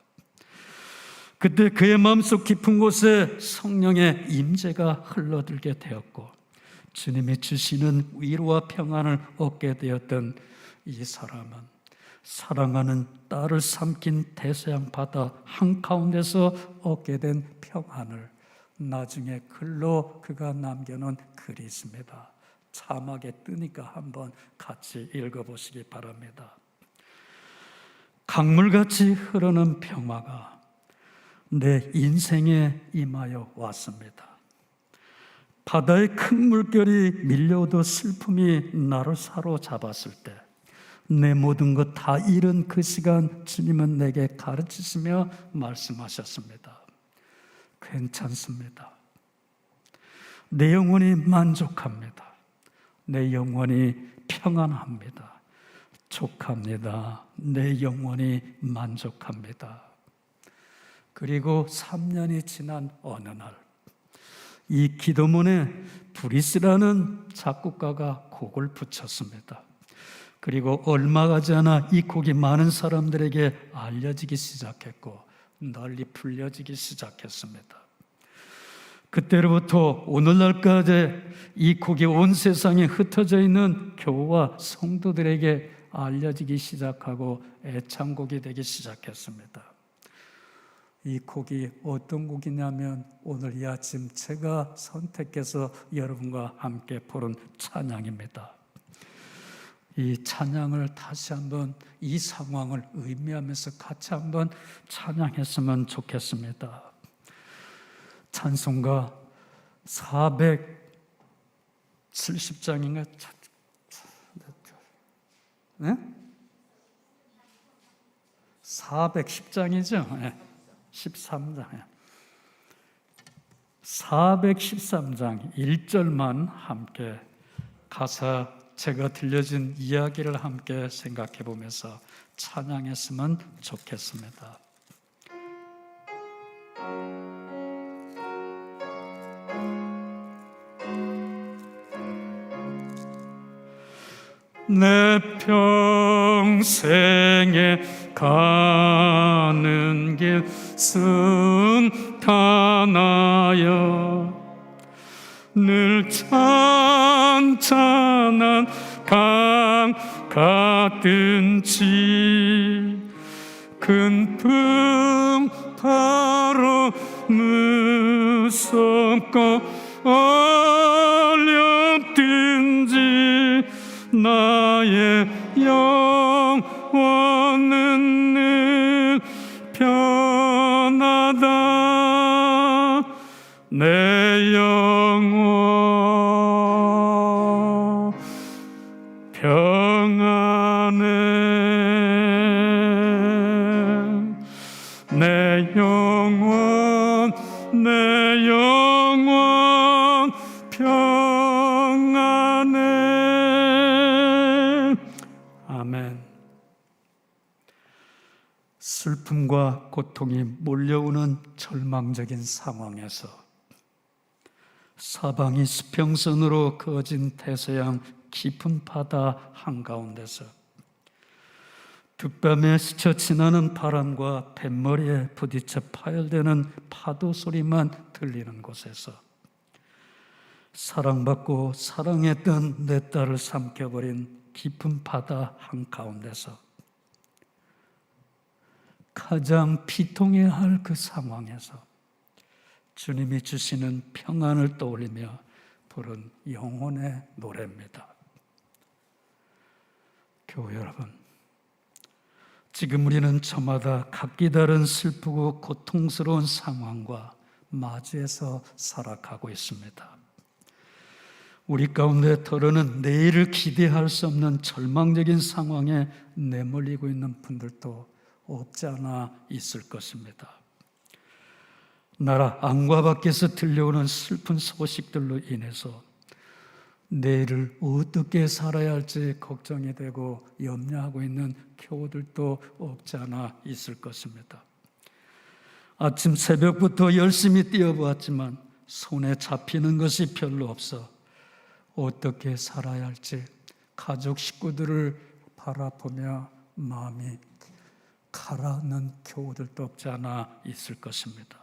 그때 그의 마음속 깊은 곳에 성령의 임재가 흘러들게 되었고 주님이 주시는 위로와 평안을 얻게 되었던 이 사람은 사랑하는 딸을 삼킨 대서양 바다 한가운데서 얻게 된 평안을 나중에 글로 그가 남겨놓은 글이 있습니다. 자막에 뜨니까 한번 같이 읽어보시기 바랍니다. 강물같이 흐르는 평화가 내 인생에 임하여 왔습니다. 바다의 큰 물결이 밀려오도 슬픔이 나를 사로잡았을 때 내 모든 것 다 잃은 그 시간 주님은 내게 가르치시며 말씀하셨습니다. 괜찮습니다. 내 영혼이 만족합니다. 내 영혼이 평안합니다. 족합니다. 내 영혼이 만족합니다. 그리고 3년이 지난 어느 날 이 기도문에 브리스라는 작곡가가 곡을 붙였습니다. 그리고 얼마 가지 않아 이 곡이 많은 사람들에게 알려지기 시작했고 널리 불려지기 시작했습니다. 그때로부터 오늘날까지 이 곡이 온 세상에 흩어져 있는 교우와 성도들에게 알려지기 시작하고 애창곡이 되기 시작했습니다. 이 곡이 어떤 곡이냐면 오늘 이 아침 제가 선택해서 여러분과 함께 부른 찬양입니다. 이 찬양을 다시 한번 이 상황을 의미하면서 같이 한번 찬양했으면 좋겠습니다. 찬송가 470장인가? 네? 410장이죠? 네. 13장. 413장 1절만 함께 가사 제가 들려준 이야기를 함께 생각해 보면서 찬양했으면 좋겠습니다. 내 평생에 가는 길 순탄하여 늘 찬찬한 강 같든지 큰 풍파로 무섭고 어렵든지 나의 영혼은 늘 편하다. 내 영혼 평안해. 내 영혼 평안해. 슬픔과 고통이 몰려오는 절망적인 상황에서 사방이 수평선으로 그어진 태서양 깊은 바다 한가운데서 뒷밤에 스쳐 지나는 바람과 뱃머리에 부딪혀 파열되는 파도 소리만 들리는 곳에서 사랑받고 사랑했던 내 딸을 삼켜버린 깊은 바다 한가운데서 가장 비통해야 할 그 상황에서 주님이 주시는 평안을 떠올리며 부른 영혼의 노래입니다. 교회 여러분, 지금 우리는 저마다 각기 다른 슬프고 고통스러운 상황과 마주해서 살아가고 있습니다. 우리 가운데 더러는 내일을 기대할 수 없는 절망적인 상황에 내몰리고 있는 분들도 없지 않아 있을 것입니다. 나라 안과 밖에서 들려오는 슬픈 소식들로 인해서 내일을 어떻게 살아야 할지 걱정이 되고 염려하고 있는 교우들도 없지 않아 있을 것입니다. 아침 새벽부터 열심히 뛰어보았지만 손에 잡히는 것이 별로 없어 어떻게 살아야 할지 가족 식구들을 바라보며 마음이 가라앉는 교우들도 없지 않아 있을 것입니다.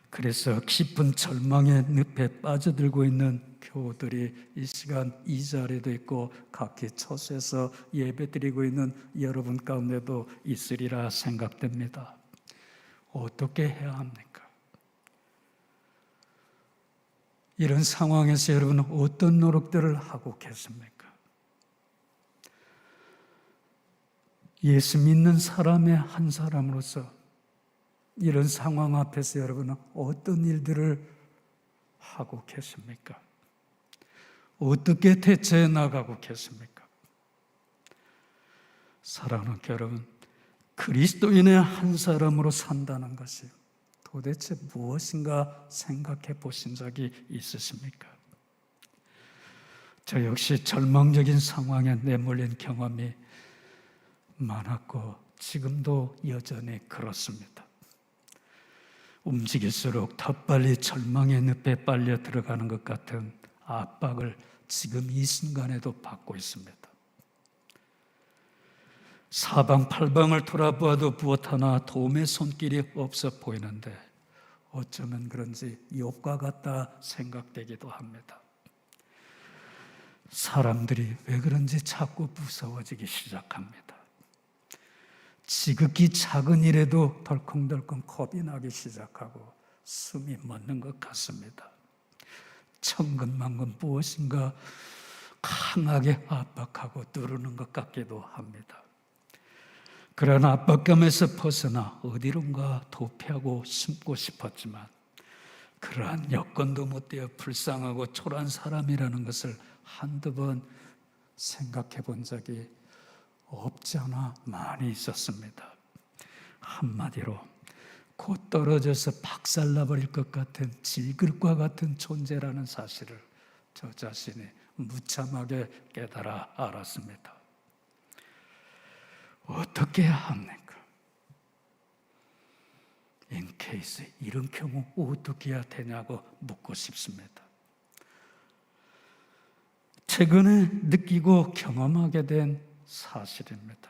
그래서 깊은 절망의 늪에 빠져들고 있는 교우들이 이 시간 이 자리에도 있고 각기 처소에서 예배드리고 있는 여러분 가운데도 있으리라 생각됩니다. 어떻게 해야 합니까? 이런 상황에서 여러분은 어떤 노력들을 하고 계십니까? 예수 믿는 사람의 한 사람으로서 이런 상황 앞에서 여러분은 어떤 일들을 하고 계십니까? 어떻게 대처해 나가고 계십니까? 사랑하는 여러분, 그리스도인의 한 사람으로 산다는 것이 도대체 무엇인가 생각해 보신 적이 있으십니까? 저 역시 절망적인 상황에 내몰린 경험이 많았고 지금도 여전히 그렇습니다. 움직일수록 더 빨리 절망의 늪에 빨려 들어가는 것 같은 압박을 지금 이 순간에도 받고 있습니다. 사방팔방을 돌아보아도 무엇 하나 도움의 손길이 없어 보이는데 어쩌면 그런지 욥과 같다 생각되기도 합니다. 사람들이 왜 그런지 자꾸 무서워지기 시작합니다. 지극히 작은 일에도 덜컹덜컹 겁이 나기 시작하고 숨이 멎는 것 같습니다. 천근만근 무엇인가 강하게 압박하고 누르는 것 같기도 합니다. 그런 압박감에서 벗어나 어디론가 도피하고 숨고 싶었지만 그러한 여건도 못 되어 불쌍하고 초라한 사람이라는 것을 한두 번 생각해 본 적이 없지 않아 많이 있었습니다. 한마디로 곧 떨어져서 박살나버릴 것 같은 질그릇과 같은 존재라는 사실을 저 자신이 무참하게 깨달아 알았습니다. 어떻게 해야 합니까? In case 이런 경우 어떻게 해야 되냐고 묻고 싶습니다. 최근에 느끼고 경험하게 된 사실입니다.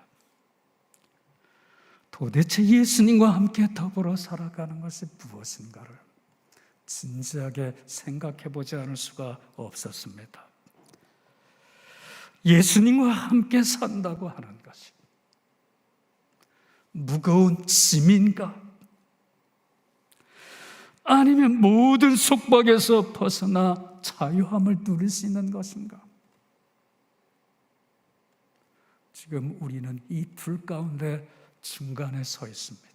도대체 예수님과 함께 더불어 살아가는 것이 무엇인가를 진지하게 생각해 보지 않을 수가 없었습니다. 예수님과 함께 산다고 하는 것이 무거운 짐인가? 아니면 모든 속박에서 벗어나 자유함을 누릴 수 있는 것인가? 지금 우리는 이 둘 가운데 중간에 서 있습니다.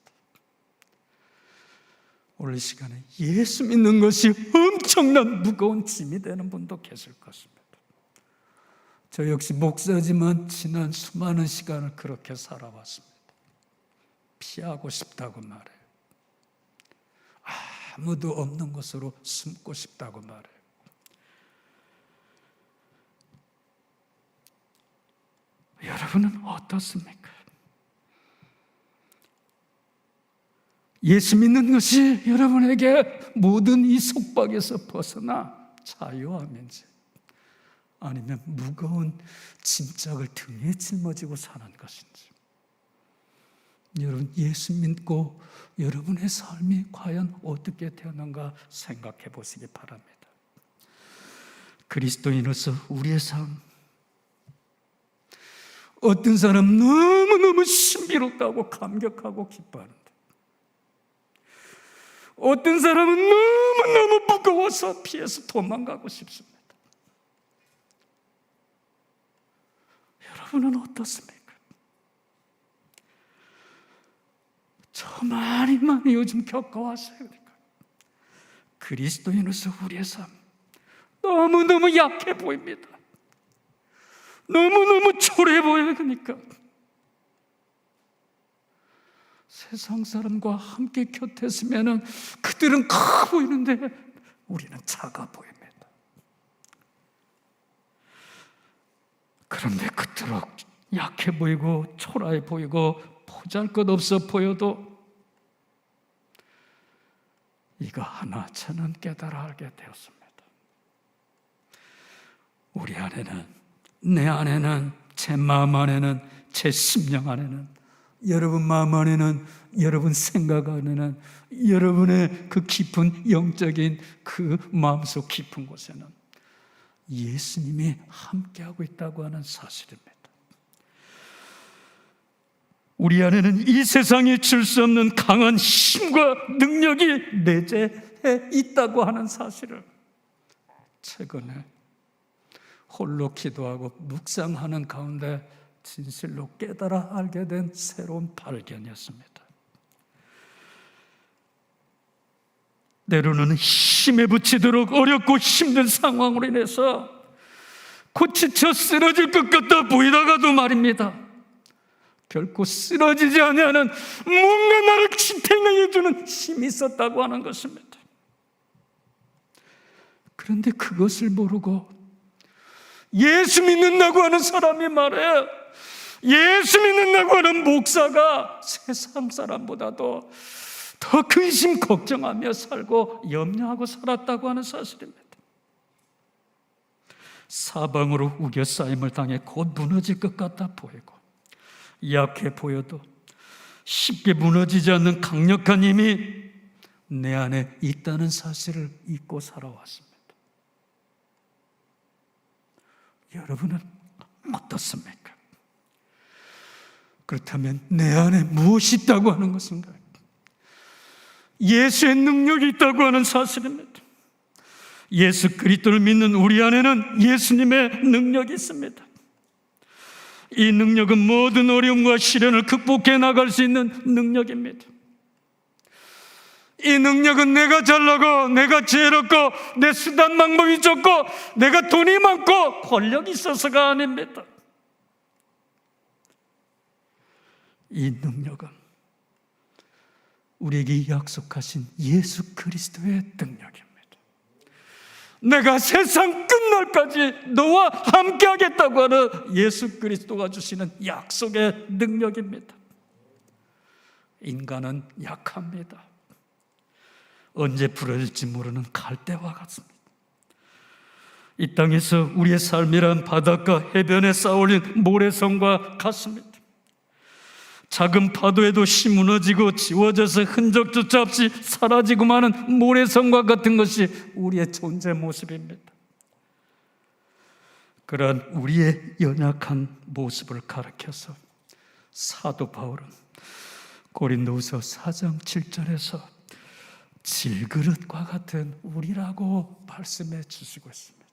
오늘 이 시간에 예수 믿는 것이 엄청난 무거운 짐이 되는 분도 계실 것입니다. 저 역시 목사지만 지난 수많은 시간을 그렇게 살아왔습니다. 피하고 싶다고 말해요. 아무도 없는 곳으로 숨고 싶다고 말해요. 여러분은 어떻습니까? 예수 믿는 것이 여러분에게 모든 이 속박에서 벗어나 자유함인지, 아니면 무거운 짐짝을 등에 짊어지고 사는 것인지, 여러분 예수 믿고 여러분의 삶이 과연 어떻게 되었는가 생각해 보시기 바랍니다. 그리스도인으로서 우리의 삶, 어떤 사람 너무너무 신비롭다고 감격하고 기뻐하는데, 어떤 사람은 너무너무 무거워서 피해서 도망가고 싶습니다. 여러분은 어떻습니까? 저 많이 요즘 겪어왔어요. 그러니까 그리스도인으로서 우리의 삶 너무너무 약해 보입니다. 너무너무 초라해 보여요. 그러니까 세상 사람과 함께 곁에 있으면 그들은 커 보이는데 우리는 작아 보입니다. 그런데 그토록 약해 보이고 초라해 보이고 보잘것없어 보여도 이거 하나 저는 깨달아 알게 되었습니다. 우리 안에는, 내 안에는, 제 마음 안에는, 제 심령 안에는, 여러분 마음 안에는, 여러분 생각 안에는, 여러분의 그 깊은 영적인 그 마음속 깊은 곳에는 예수님이 함께하고 있다고 하는 사실입니다. 우리 안에는 이 세상이 줄 수 없는 강한 힘과 능력이 내재해 있다고 하는 사실을 최근에 홀로 기도하고 묵상하는 가운데 진실로 깨달아 알게 된 새로운 발견이었습니다. 때로는 힘에 부치도록 어렵고 힘든 상황으로 인해서 지쳐 쓰러질 것 같아 보이다가도 말입니다, 결코 쓰러지지 아니하는 뭔가 나를 지탱해 주는 힘이 있었다고 하는 것입니다. 그런데 그것을 모르고 예수 믿는다고 하는 사람이 말해, 예수 믿는다고 하는 목사가 세상 사람보다도 더 근심 걱정하며 살고 염려하고 살았다고 하는 사실입니다. 사방으로 우겨싸임을 당해 곧 무너질 것 같아 보이고 약해 보여도 쉽게 무너지지 않는 강력한 힘이 내 안에 있다는 사실을 잊고 살아왔습니다. 여러분은 어떻습니까? 그렇다면 내 안에 무엇이 있다고 하는 것인가요? 예수의 능력이 있다고 하는 사실입니다. 예수 그리스도를 믿는 우리 안에는 예수님의 능력이 있습니다. 이 능력은 모든 어려움과 시련을 극복해 나갈 수 있는 능력입니다. 이 능력은 내가 잘나고 내가 지혜롭고 내 수단 방법이 좋고 내가 돈이 많고 권력이 있어서가 아닙니다. 이 능력은 우리에게 약속하신 예수 그리스도의 능력입니다. 내가 세상 끝날까지 너와 함께 하겠다고 하는 예수 그리스도가 주시는 약속의 능력입니다. 인간은 약합니다. 언제 부러질지 모르는 갈대와 같습니다. 이 땅에서 우리의 삶이란 바닷가 해변에 쌓아올린 모래성과 같습니다. 작은 파도에도 무너지고 지워져서 흔적조차 없이 사라지고 마는 모래성과 같은 것이 우리의 존재 모습입니다. 그러한 우리의 연약한 모습을 가리켜서 사도 바울은 고린도후서 4장 7절에서 질그릇과 같은 우리라고 말씀해 주시고 있습니다.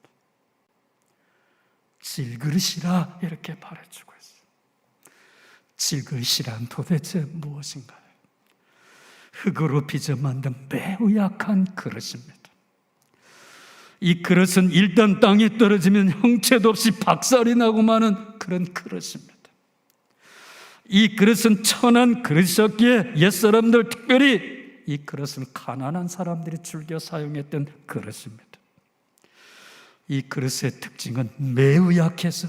질그릇이라 이렇게 말해주고 있습니다. 질그릇이란 도대체 무엇인가요? 흙으로 빚어 만든 매우 약한 그릇입니다. 이 그릇은 일단 땅에 떨어지면 형체도 없이 박살이 나고 마는 그런 그릇입니다. 이 그릇은 천한 그릇이었기에 옛사람들, 특별히 이 그릇은 가난한 사람들이 즐겨 사용했던 그릇입니다. 이 그릇의 특징은 매우 약해서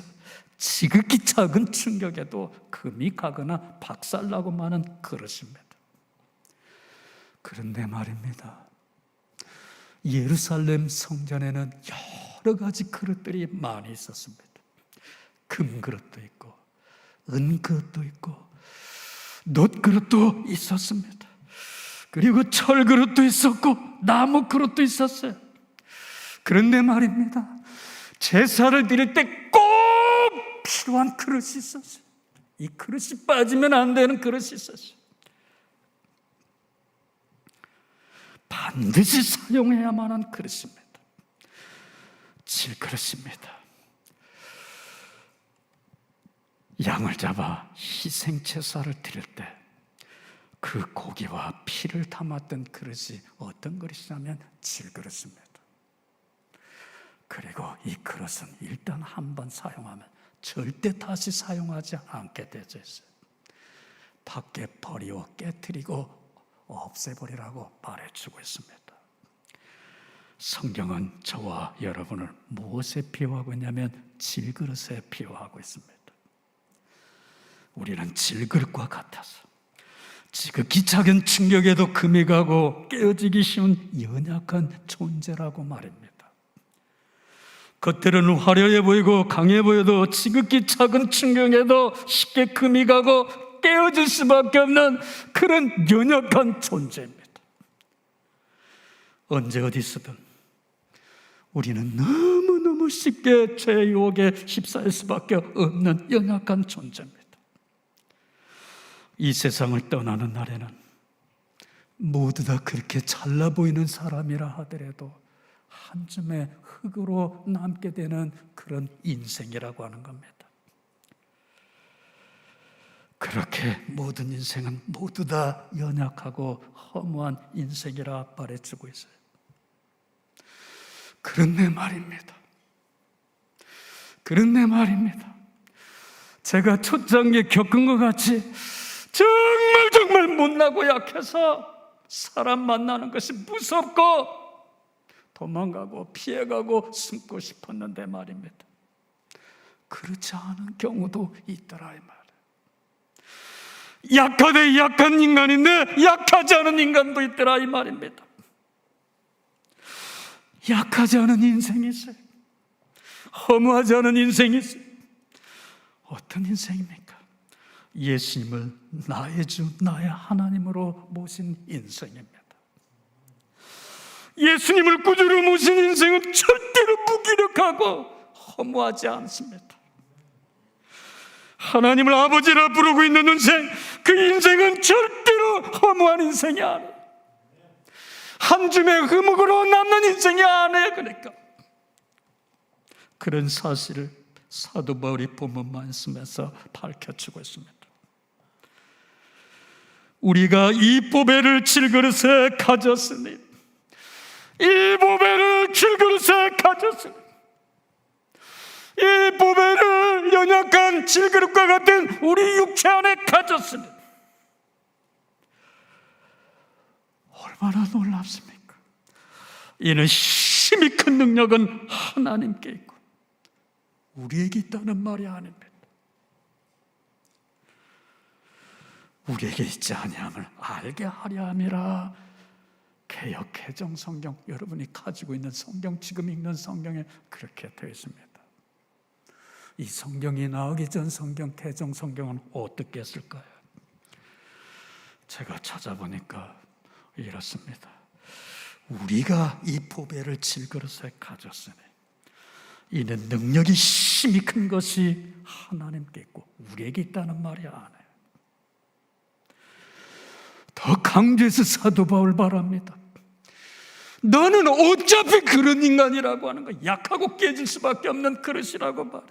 지극히 작은 충격에도 금이 가거나 박살나고 마는 그릇입니다. 그런데 말입니다, 예루살렘 성전에는 여러 가지 그릇들이 많이 있었습니다. 금 그릇도 있고 은 그릇도 있고 놋 그릇도 있었습니다. 그리고 철 그릇도 있었고 나무 그릇도 있었어요. 그런데 말입니다, 제사를 드릴 때 꼭 필요한 그릇이 있었어요. 이 그릇이 빠지면 안 되는 그릇이 있었어요. 반드시 사용해야만 하는 그릇입니다. 질그릇입니다. 양을 잡아 희생제사를 드릴 때 그 고기와 피를 담았던 그릇이 어떤 그릇이냐면 질그릇입니다. 그리고 이 그릇은 일단 한 번 사용하면 절대 다시 사용하지 않게 되어 있어요. 밖에 버리고 깨뜨리고 없애버리라고 말해주고 있습니다. 성경은 저와 여러분을 무엇에 비유하고 있냐면 질그릇에 비유하고 있습니다. 우리는 질그릇과 같아서 지극히 작은 충격에도 금이 가고 깨어지기 쉬운 연약한 존재라고 말입니다. 겉으로는 화려해 보이고 강해 보여도 지극히 작은 충격에도 쉽게 금이 가고 깨어질 수밖에 없는 그런 연약한 존재입니다. 언제 어디서든 우리는 너무너무 쉽게 죄의 유혹에 휩싸일 수밖에 없는 연약한 존재입니다. 이 세상을 떠나는 날에는 모두 다 그렇게 잘나 보이는 사람이라 하더라도 한 줌의 흙으로 남게 되는 그런 인생이라고 하는 겁니다. 그렇게 모든 인생은 모두 다 연약하고 허무한 인생이라 말해주고 있어요. 그런데 말입니다. 제가 초창기에 겪은 것 같이 정말 못나고 약해서 사람 만나는 것이 무섭고 도망가고 피해가고 숨고 싶었는데 말입니다, 그렇지 않은 경우도 있더라 이 말이에요. 약하되 약한 인간인데 약하지 않은 인간도 있더라 이 말입니다. 약하지 않은 인생이 있어요. 허무하지 않은 인생이 있어요. 어떤 인생입니까? 예수님을 나의 주 나의 하나님으로 모신 인생입니다. 예수님을 구주로 모신 인생은 절대로 무기력하고 허무하지 않습니다. 하나님을 아버지라 부르고 있는 인생, 그 인생은 절대로 허무한 인생이 아니에요. 한 줌의 흠으로 남는 인생이 아니에요. 그러니까 그런 사실을 사도 바울이 본문 말씀에서 밝혀주고 있습니다. 우리가 이 보배를 질그릇에 가졌으니, 이 보배를 질그릇에 가졌으니, 이 보배를 연약한 질그릇과 같은 우리 육체 안에 가졌으니 얼마나 놀랍습니까? 이는 힘이 큰 능력은 하나님께 있고 우리에게 있다는 말이 아닙니다. 우리에게 있지 아니함을 알게 하려 함이라. 개역 개정 성경, 여러분이 가지고 있는 성경, 지금 읽는 성경에 그렇게 되어 있습니다. 이 성경이 나오기 전 성경, 개정 성경은 어떻게 했을까요? 제가 찾아보니까 이렇습니다. 우리가 이 보배를 질그릇에 가졌으니 이는 능력이 힘이 큰 것이 하나님께 있고 우리에게 있다는 말이 아니에요. 더 강조해서 사도 바울 말합니다. 너는 어차피 그런 인간이라고 하는 거야. 약하고 깨질 수밖에 없는 그릇이라고 말해.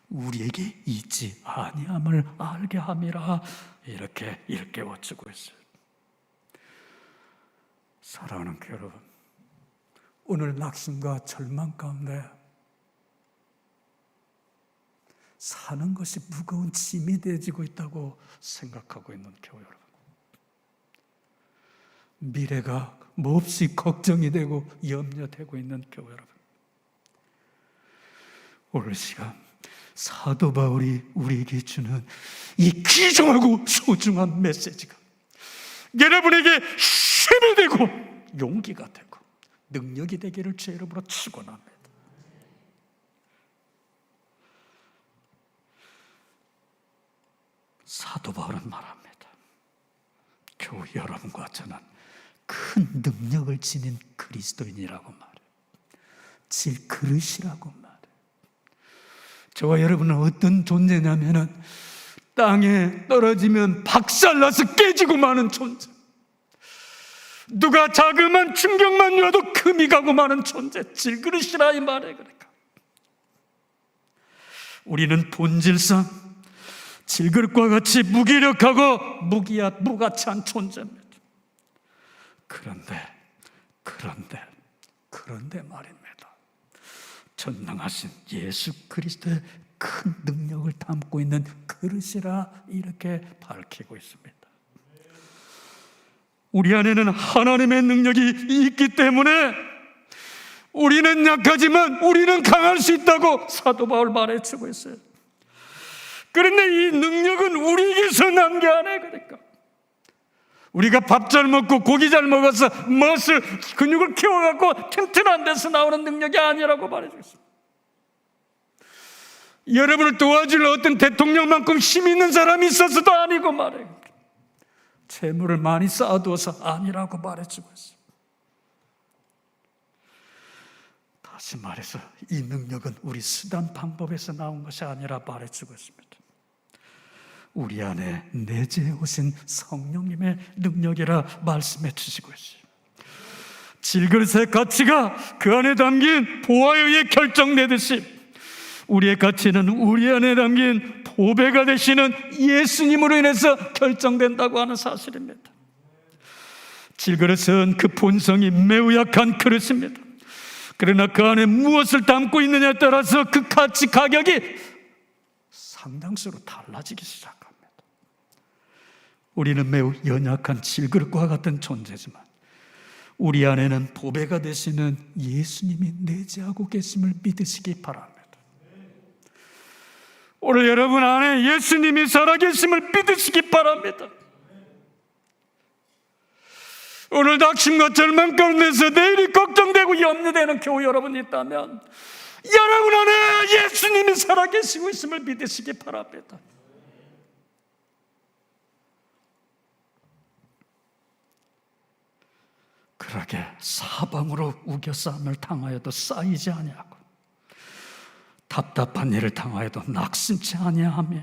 우리에게 있지 아니함을 알게 함이라. 이렇게 일깨워주고 있어요. 사랑하는 여러분, 오늘 낙심과 절망 가운데 사는 것이 무거운 짐이 되어지고 있다고 생각하고 있는 교회 여러분, 미래가 몹시 걱정이 되고 염려되고 있는 교회 여러분, 오늘 시간 사도 바울이 우리에게 주는 이 귀중하고 소중한 메시지가 여러분에게 힘이 되고 용기가 되고 능력이 되기를 주의 이름으로 축원합니다. 사도 바울은 말합니다. 교우 여러분과 저는 큰 능력을 지닌 그리스도인이라고 말해요. 질그릇이라고 말해요. 저와 여러분은 어떤 존재냐면은 땅에 떨어지면 박살나서 깨지고 마는 존재, 누가 자그만 충격만 줘도 금이 가고 마는 존재, 질그릇이라 이 말이에요. 그러니까 우리는 본질상 질그릇과 같이 무기력하고 무가치한 존재입니다. 그런데 말입니다. 전능하신 예수 그리스도의 큰 능력을 담고 있는 그릇이라 이렇게 밝히고 있습니다. 우리 안에는 하나님의 능력이 있기 때문에 우리는 약하지만 우리는 강할 수 있다고 사도 바울 말해주고 있어요. 그런데 이 능력은 우리에게서 난 게 아니에요. 그러니까 우리가 밥 잘 먹고 고기 잘 먹어서 근육을 키워갖고 튼튼한 데서 나오는 능력이 아니라고 말해주겠습니다. 여러분을 도와줄 어떤 대통령만큼 힘 있는 사람이 있어서도 아니고 말해요. 재물을 많이 쌓아두어서 아니라고 말해주고 있어요. 다시 말해서 이 능력은 우리 수단 방법에서 나온 것이 아니라 말해주고 있습니다. 우리 안에 내재해 오신 성령님의 능력이라 말씀해 주시고 있어요. 질그릇의 가치가 그 안에 담긴 보화에 의해 결정되듯이 우리의 가치는 우리 안에 담긴 보배가 되시는 예수님으로 인해서 결정된다고 하는 사실입니다. 질그릇은 그 본성이 매우 약한 그릇입니다. 그러나 그 안에 무엇을 담고 있느냐에 따라서 그 가치 가격이 상당수로 달라지기 시작합니다. 우리는 매우 연약한 질그릇과 같은 존재지만 우리 안에는 보배가 되시는 예수님이 내재하고 계심을 믿으시기 바랍니다. 오늘 여러분 안에 예수님이 살아계심을 믿으시기 바랍니다. 오늘 낙심과 절망 가운데서 내일이 걱정되고 염려되는 교우 여러분이 있다면 여러분 안에 예수님이 살아계시고 있음을 믿으시기 바랍니다. 그러게 사방으로 우겨싸움을 당하여도 쌓이지 아니하고 답답한 일을 당하여도 낙심치 아니하며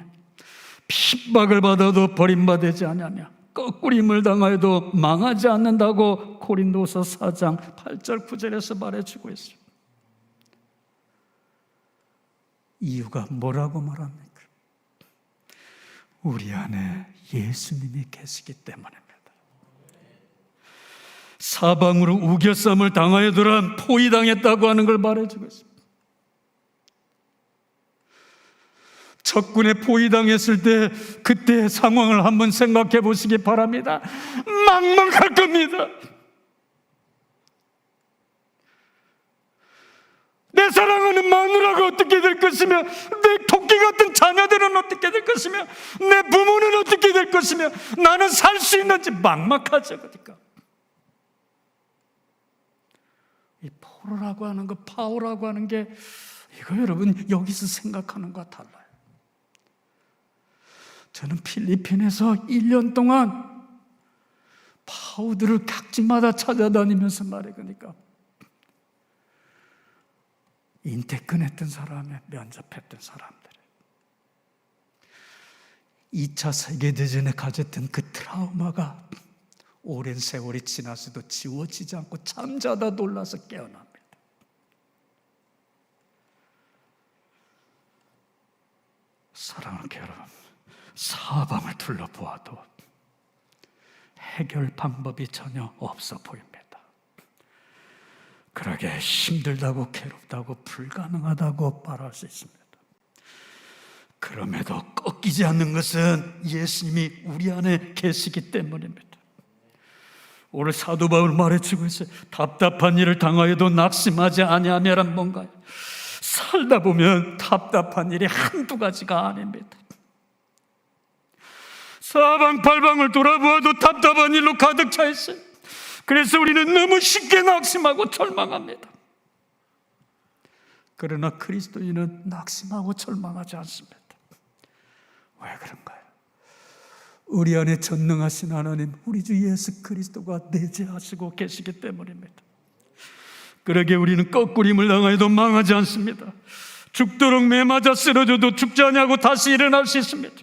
핍박을 받아도 버림받지 아니하며 거꾸림을 당하여도 망하지 않는다고 고린도서 4장 8절 9절에서 말해주고 있어요. 이유가 뭐라고 말합니까? 우리 안에 예수님이 계시기 때문입니다. 사방으로 우겨쌈을 당하여도란 포위당했다고 하는 걸 말해주고 있습니다. 적군에 포위당했을 때 그때의 상황을 한번 생각해 보시기 바랍니다. 막막할 겁니다. 내 사랑하는 마누라가 어떻게 될 것이며 내 토끼 같은 자녀들은 어떻게 될 것이며 내 부모는 어떻게 될 것이며 나는 살 수 있는지 막막하죠. 그러니까 이 포로라고 하는 거, 파오라고 하는 게 이거 여러분 여기서 생각하는 것과 달라요. 저는 필리핀에서 1년 동안 파우들을 각지마다 찾아다니면서 말해. 그러니까 인테크했던 사람에 면접했던 사람들 2차 세계대전에 가졌던 그 트라우마가 오랜 세월이 지나서도 지워지지 않고 잠자다 놀라서 깨어납니다. 사랑하는 여러분, 사방을 둘러보아도 해결 방법이 전혀 없어 보입니다. 그러게 힘들다고 괴롭다고 불가능하다고 말할 수 있습니다. 그럼에도 꺾이지 않는 것은 예수님이 우리 안에 계시기 때문입니다. 오늘 사도 바울 말해주고 있어요. 답답한 일을 당하여도 낙심하지 아니하며란 뭔가요? 살다 보면 답답한 일이 한두 가지가 아닙니다. 사방팔방을 돌아보아도 답답한 일로 가득 차 있어요. 그래서 우리는 너무 쉽게 낙심하고 절망합니다. 그러나 그리스도인은 낙심하고 절망하지 않습니다. 왜 그런가요? 우리 안에 전능하신 하나님, 우리 주 예수 그리스도가 내재하시고 계시기 때문입니다. 그러기에 우리는 거꾸림을 당하여도 망하지 않습니다. 죽도록 매맞아 쓰러져도 죽지 아니하고 다시 일어날 수 있습니다.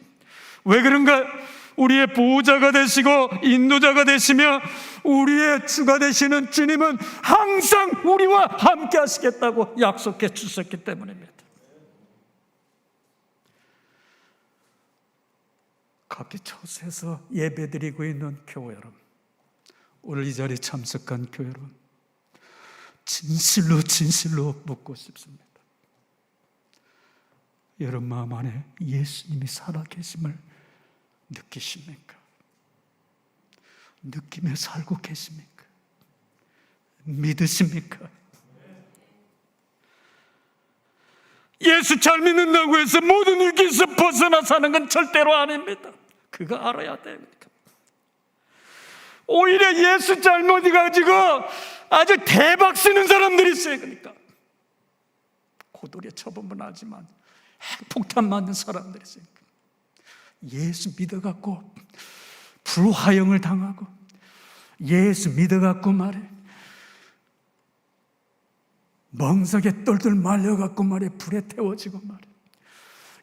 왜 그런가요? 우리의 보호자가 되시고 인도자가 되시며 우리의 주가 되시는 주님은 항상 우리와 함께 하시겠다고 약속해 주셨기 때문입니다. 각기 처소에서 예배드리고 있는 교회 여러분, 오늘 이 자리에 참석한 교회 여러분, 진실로 묻고 싶습니다. 여러분 마음 안에 예수님이 살아계심을 느끼십니까? 느끼며 살고 계십니까? 믿으십니까? 예수 잘 믿는다고 해서 모든 위기에서 벗어나 사는 건 절대로 아닙니다. 그거 알아야 됩니다. 오히려 예수 잘 믿어가지고 아주 대박 쓰는 사람들이 있어요. 그러니까 고돌이에 처분은 하지만 핵폭탄 맞는 사람들이 있어요. 예수 믿어갖고 불화형을 당하고, 예수 믿어갖고 말해 멍석에 똘똘 말려갖고 말해 불에 태워지고 말해,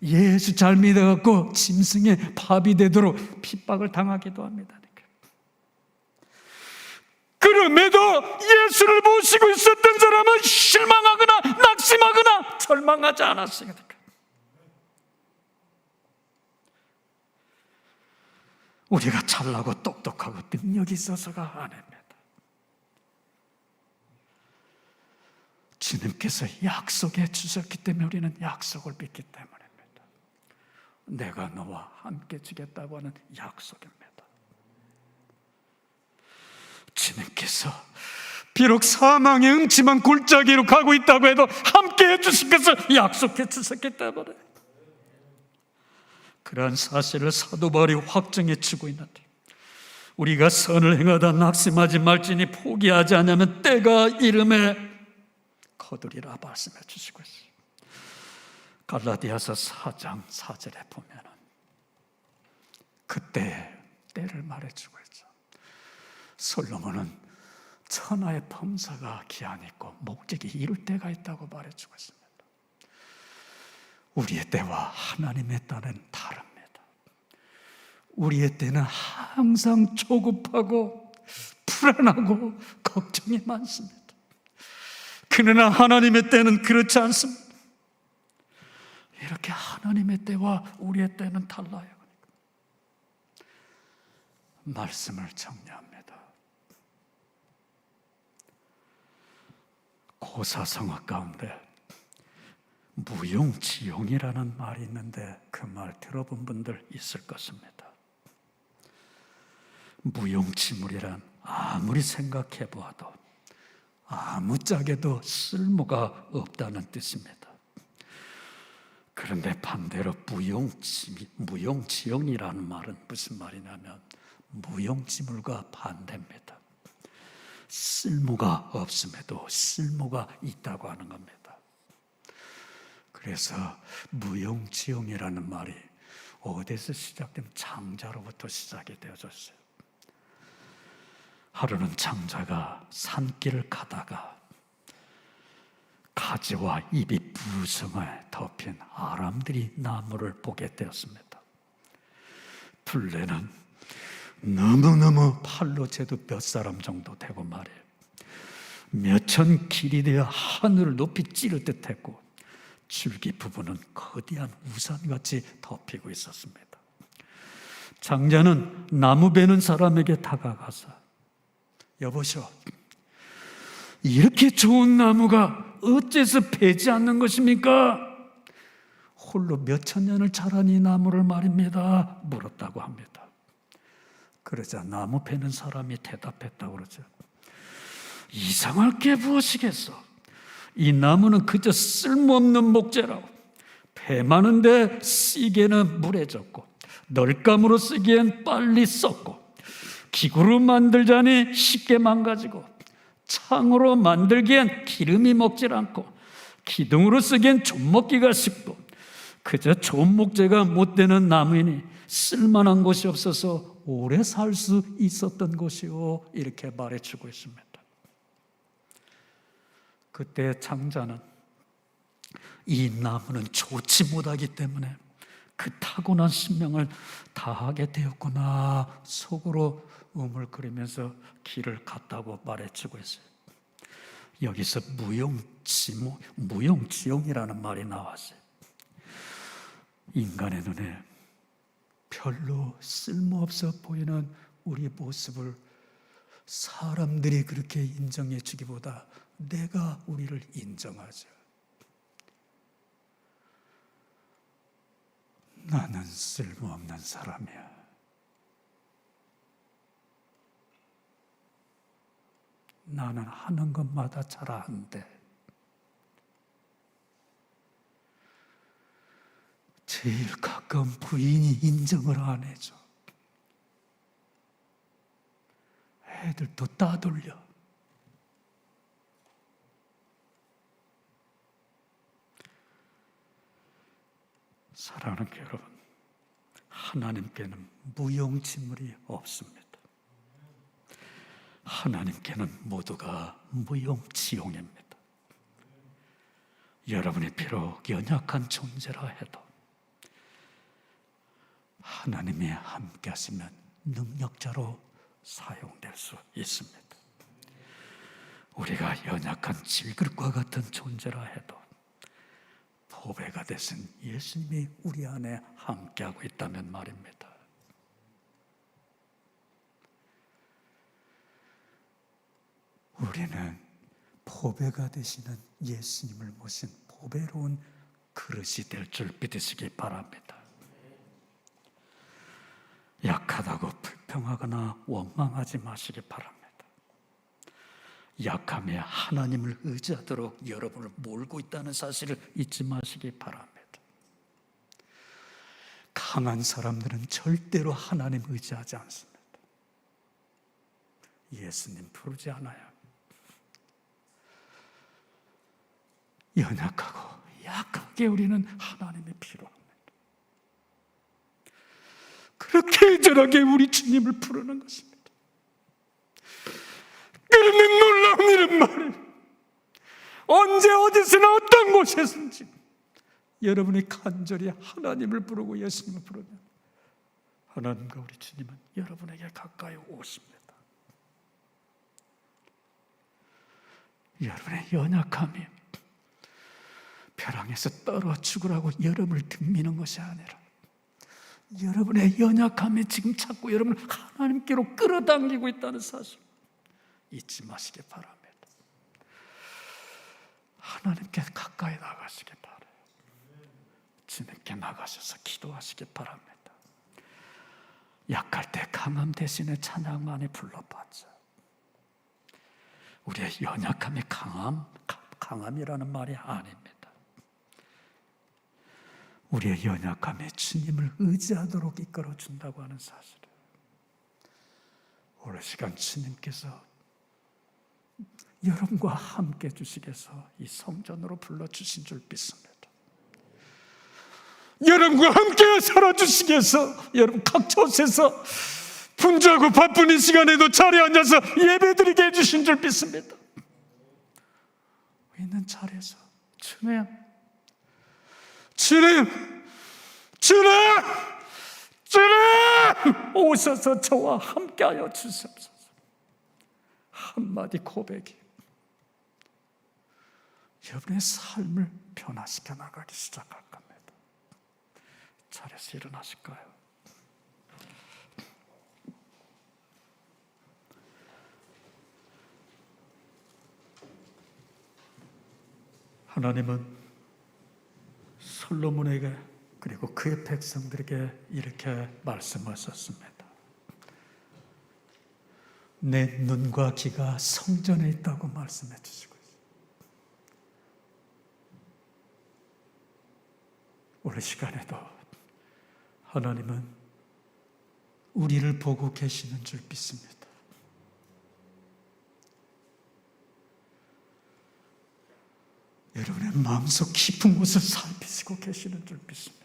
예수 잘 믿어갖고 짐승의 밥이 되도록 핍박을 당하기도 합니다. 그럼에도 예수를 모시고 있었던 사람은 실망하거나 낙심하거나 절망하지 않았습니다. 우리가 잘나고 똑똑하고 능력이 있어서가 아닙니다. 주님께서 약속해 주셨기 때문에 우리는 약속을 믿기 때문입니다. 내가 너와 함께 지겠다고 하는 약속입니다. 주님께서 비록 사망의 음침한 골짜기로 가고 있다고 해도 함께 해주실 것을 약속해 주셨기 때문에 그러한 사실을 사도 바울이 확정해 주고 있는데, 우리가 선을 행하다 낙심하지 말지니 포기하지 않으면 때가 이름에 거두리라 말씀해 주시고 있어요. 갈라디아서 4장 4절에 보면 그때 때를 말해주고 있죠. 솔로몬은 천하의 범사가 기한이 있고 목적이 이룰 때가 있다고 말해주고 있습니다. 우리의 때와 하나님의 때는 다릅니다. 우리의 때는 항상 조급하고 불안하고 걱정이 많습니다. 그러나 하나님의 때는 그렇지 않습니다. 이렇게 하나님의 때와 우리의 때는 달라요. 말씀을 정리합니다. 고사성어 가운데 무용지용이라는 말이 있는데 그 말 들어본 분들 있을 것입니다. 무용지물이란 아무리 생각해 보아도 아무짝에도 쓸모가 없다는 뜻입니다. 그런데 반대로 무용지용이라는 말은 무슨 말이냐면 무용지물과 반대입니다. 쓸모가 없음에도 쓸모가 있다고 하는 겁니다. 그래서 무용지용이라는 말이 어디서 시작되면 장자로부터 시작이 되어졌어요. 하루는 장자가 산길을 가다가 가지와 잎이 부성을 덮인 아람들이 나무를 보게 되었습니다. 둘레는 너무너무 팔로 재도 몇 사람 정도 되고 말이에요. 몇천 길이 되어 하늘을 높이 찌를 듯했고 줄기 부분은 거대한 우산같이 덮이고 있었습니다. 장자는 나무 베는 사람에게 다가가서 여보시오, 이렇게 좋은 나무가 어째서 베지 않는 것입니까? 홀로 몇천 년을 자란 이 나무를 말입니다 물었다고 합니다. 그러자 나무 베는 사람이 대답했다고 그러죠. 이상할 게 무엇이겠어? 이 나무는 그저 쓸모없는 목재라고. 배 많은데 씨게는 물에 젖고 널감으로 쓰기엔 빨리 썩고, 기구로 만들자니 쉽게 망가지고, 창으로 만들기엔 기름이 먹질 않고, 기둥으로 쓰기엔 좀먹기가 쉽고, 그저 좀목재가 못 되는 나무이니 쓸만한 곳이 없어서 오래 살 수 있었던 것이요, 이렇게 말해주고 있습니다. 그때 창자는 이 나무는 좋지 못하기 때문에 그 타고난 신명을 다하게 되었구나 속으로 우물거리면서 길을 갔다고 말해주고 있어요. 여기서 무용지용이라는 말이 나왔어요. 인간의 눈에 별로 쓸모없어 보이는 우리 모습을 사람들이 그렇게 인정해 주기보다 내가 우리를 인정하죠. 나는 쓸모없는 사람이야. 나는 하는 것마다 잘하는데 제일 가까운 부인이 인정을 안 해줘. 애들도 따돌려. 사랑하는 여러분, 하나님께는 무용지물이 없습니다. 하나님께는 모두가 무용지용입니다. 여러분이 비록 연약한 존재라 해도 하나님이 함께 하시면 능력자로 사용될 수 있습니다. 우리가 연약한 질그릇과 같은 존재라 해도 보배가 되신 예수님이 우리 안에 함께하고 있다면 말입니다. 우리는 보배가 되시는 예수님을 모신 보배로운 그릇이 될 줄 믿으시기 바랍니다. 약하다고 불평하거나 원망하지 마시기 바랍니다. 약함에 하나님을 의지하도록 여러분을 몰고 있다는 사실을 잊지 마시기 바랍니다. 강한 사람들은 절대로 하나님 의지하지 않습니다. 예수님 부르지 않아요. 연약하고 약하게 우리는 하나님의 필요합니다. 그렇게 애절하게 우리 주님을 부르는 것입니다. 그러면 놀라운 일은 말이에요. 언제 어디서나 어떤 곳에서든지 여러분이 간절히 하나님을 부르고 예수님을 부르면 하나님과 우리 주님은 여러분에게 가까이 오십니다. 여러분의 연약함이 벼랑에서 떨어 죽으라고 여러분을 등미는 것이 아니라 여러분의 연약함이 지금 자꾸 여러분을 하나님께로 끌어당기고 있다는 사실 잊지 마시기 바랍니다. 하나님께 가까이 나가시기 바라요. 주님께 나가셔서 기도하시기 바랍니다. 약할 때 강함 대신에 찬양 많이 불러봤죠. 우리의 연약함이 강함이라는 말이 아닙니다. 우리의 연약함에 주님을 의지하도록 이끌어준다고 하는 사실을 오늘 시간 주님께서 여러분과 함께 주시겠어 이 성전으로 불러주신 줄 믿습니다. 여러분과 함께 살아주시겠어 여러분 각 곳에서 분주하고 바쁜 이 시간에도 자리에 앉아서 예배드리게 해주신 줄 믿습니다. 있는 자리에서 주님 오셔서 저와 함께하여 주시옵소서. 한마디 고백이 여러분의 삶을 변화시켜 나가기 시작할 겁니다. 자리에서 일어나실까요? 하나님은 솔로몬에게 그리고 그의 백성들에게 이렇게 말씀하셨습니다. 내 눈과 귀가 성전에 있다고 말씀해 주시고 있습니다. 오늘 시간에도 하나님은 우리를 보고 계시는 줄 믿습니다. 여러분의 마음속 깊은 곳을 살피시고 계시는 줄 믿습니다.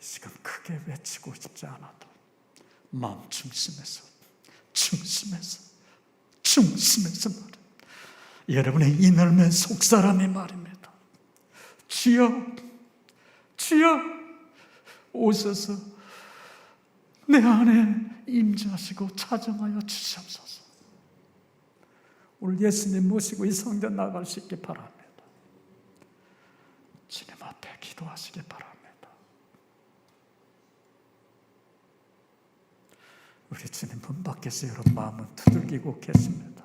이 시간 크게 외치고 싶지 않아도 마음 중심에서 말입니다. 여러분의 이넓은 속사람이 말입니다. 주여 오셔서 내 안에 임재하시고 차정하여 주시옵소서. 오늘 예수님 모시고 이 성전 나갈 수 있게 바랍니다. 주님 앞에 기도하시기 바랍니다. 우리 주님 문 밖에서 여러분 마음은 두들기고 계십니다.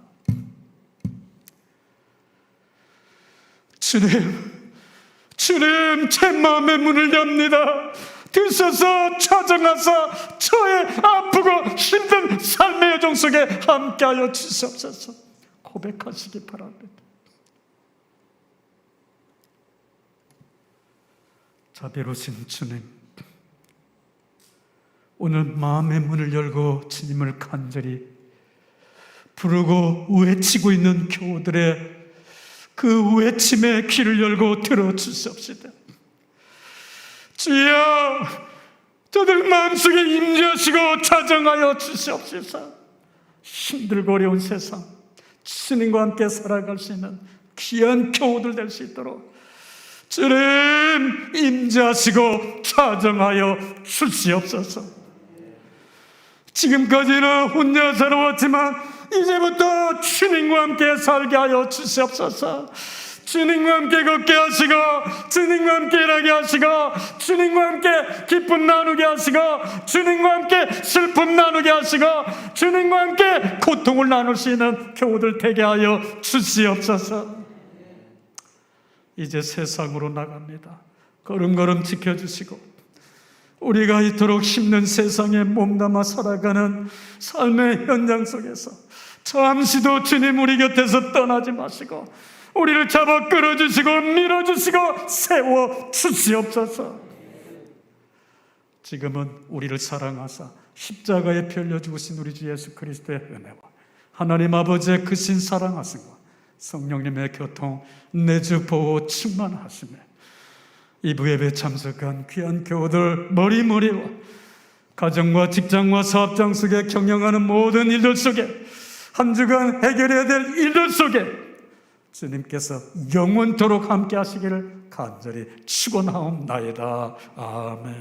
주님 제 마음의 문을 엽니다. 드셔서 찾아가서 저의 아프고 힘든 삶의 여정 속에 함께하여 주시옵소서. 고백하시기 바랍니다. 자비로우신 주님, 오늘 마음의 문을 열고 주님을 간절히 부르고 외치고 있는 교우들의 그 외침에 귀를 열고 들어주시옵시다. 주여, 저들 마음속에 임재하시고 자정하여 주시옵소서. 힘들고 어려운 세상, 주님과 함께 살아갈 수 있는 귀한 교우들 될 수 있도록 주님 임재하시고 자정하여 주시옵소서. 지금까지는 혼자 살아왔지만 이제부터 주님과 함께 살게 하여 주시옵소서. 주님과 함께 걷게 하시고, 주님과 함께 일하게 하시고, 주님과 함께 기쁨 나누게 하시고, 주님과 함께 슬픔 나누게 하시고, 주님과 함께 고통을 나눌 수 있는 교우들 되게 하여 주시옵소서. 이제 세상으로 나갑니다. 걸음걸음 지켜주시고, 우리가 이토록 힘든 세상에 몸담아 살아가는 삶의 현장 속에서 잠시도 주님 우리 곁에서 떠나지 마시고 우리를 잡아 끌어주시고 밀어주시고 세워주시옵소서. 지금은 우리를 사랑하사 십자가에 펴려 죽으신 우리 주 예수 그리스도의 은혜와 하나님 아버지의 크신 사랑하심과 성령님의 교통 내주 보호 충만하심에 이부 예배 참석한 귀한 교우들 머리머리와 가정과 직장과 사업장 속에 경영하는 모든 일들 속에 한 주간 해결해야 될 일들 속에 주님께서 영원토록 함께 하시기를 간절히 축원하옵나이다. 아멘.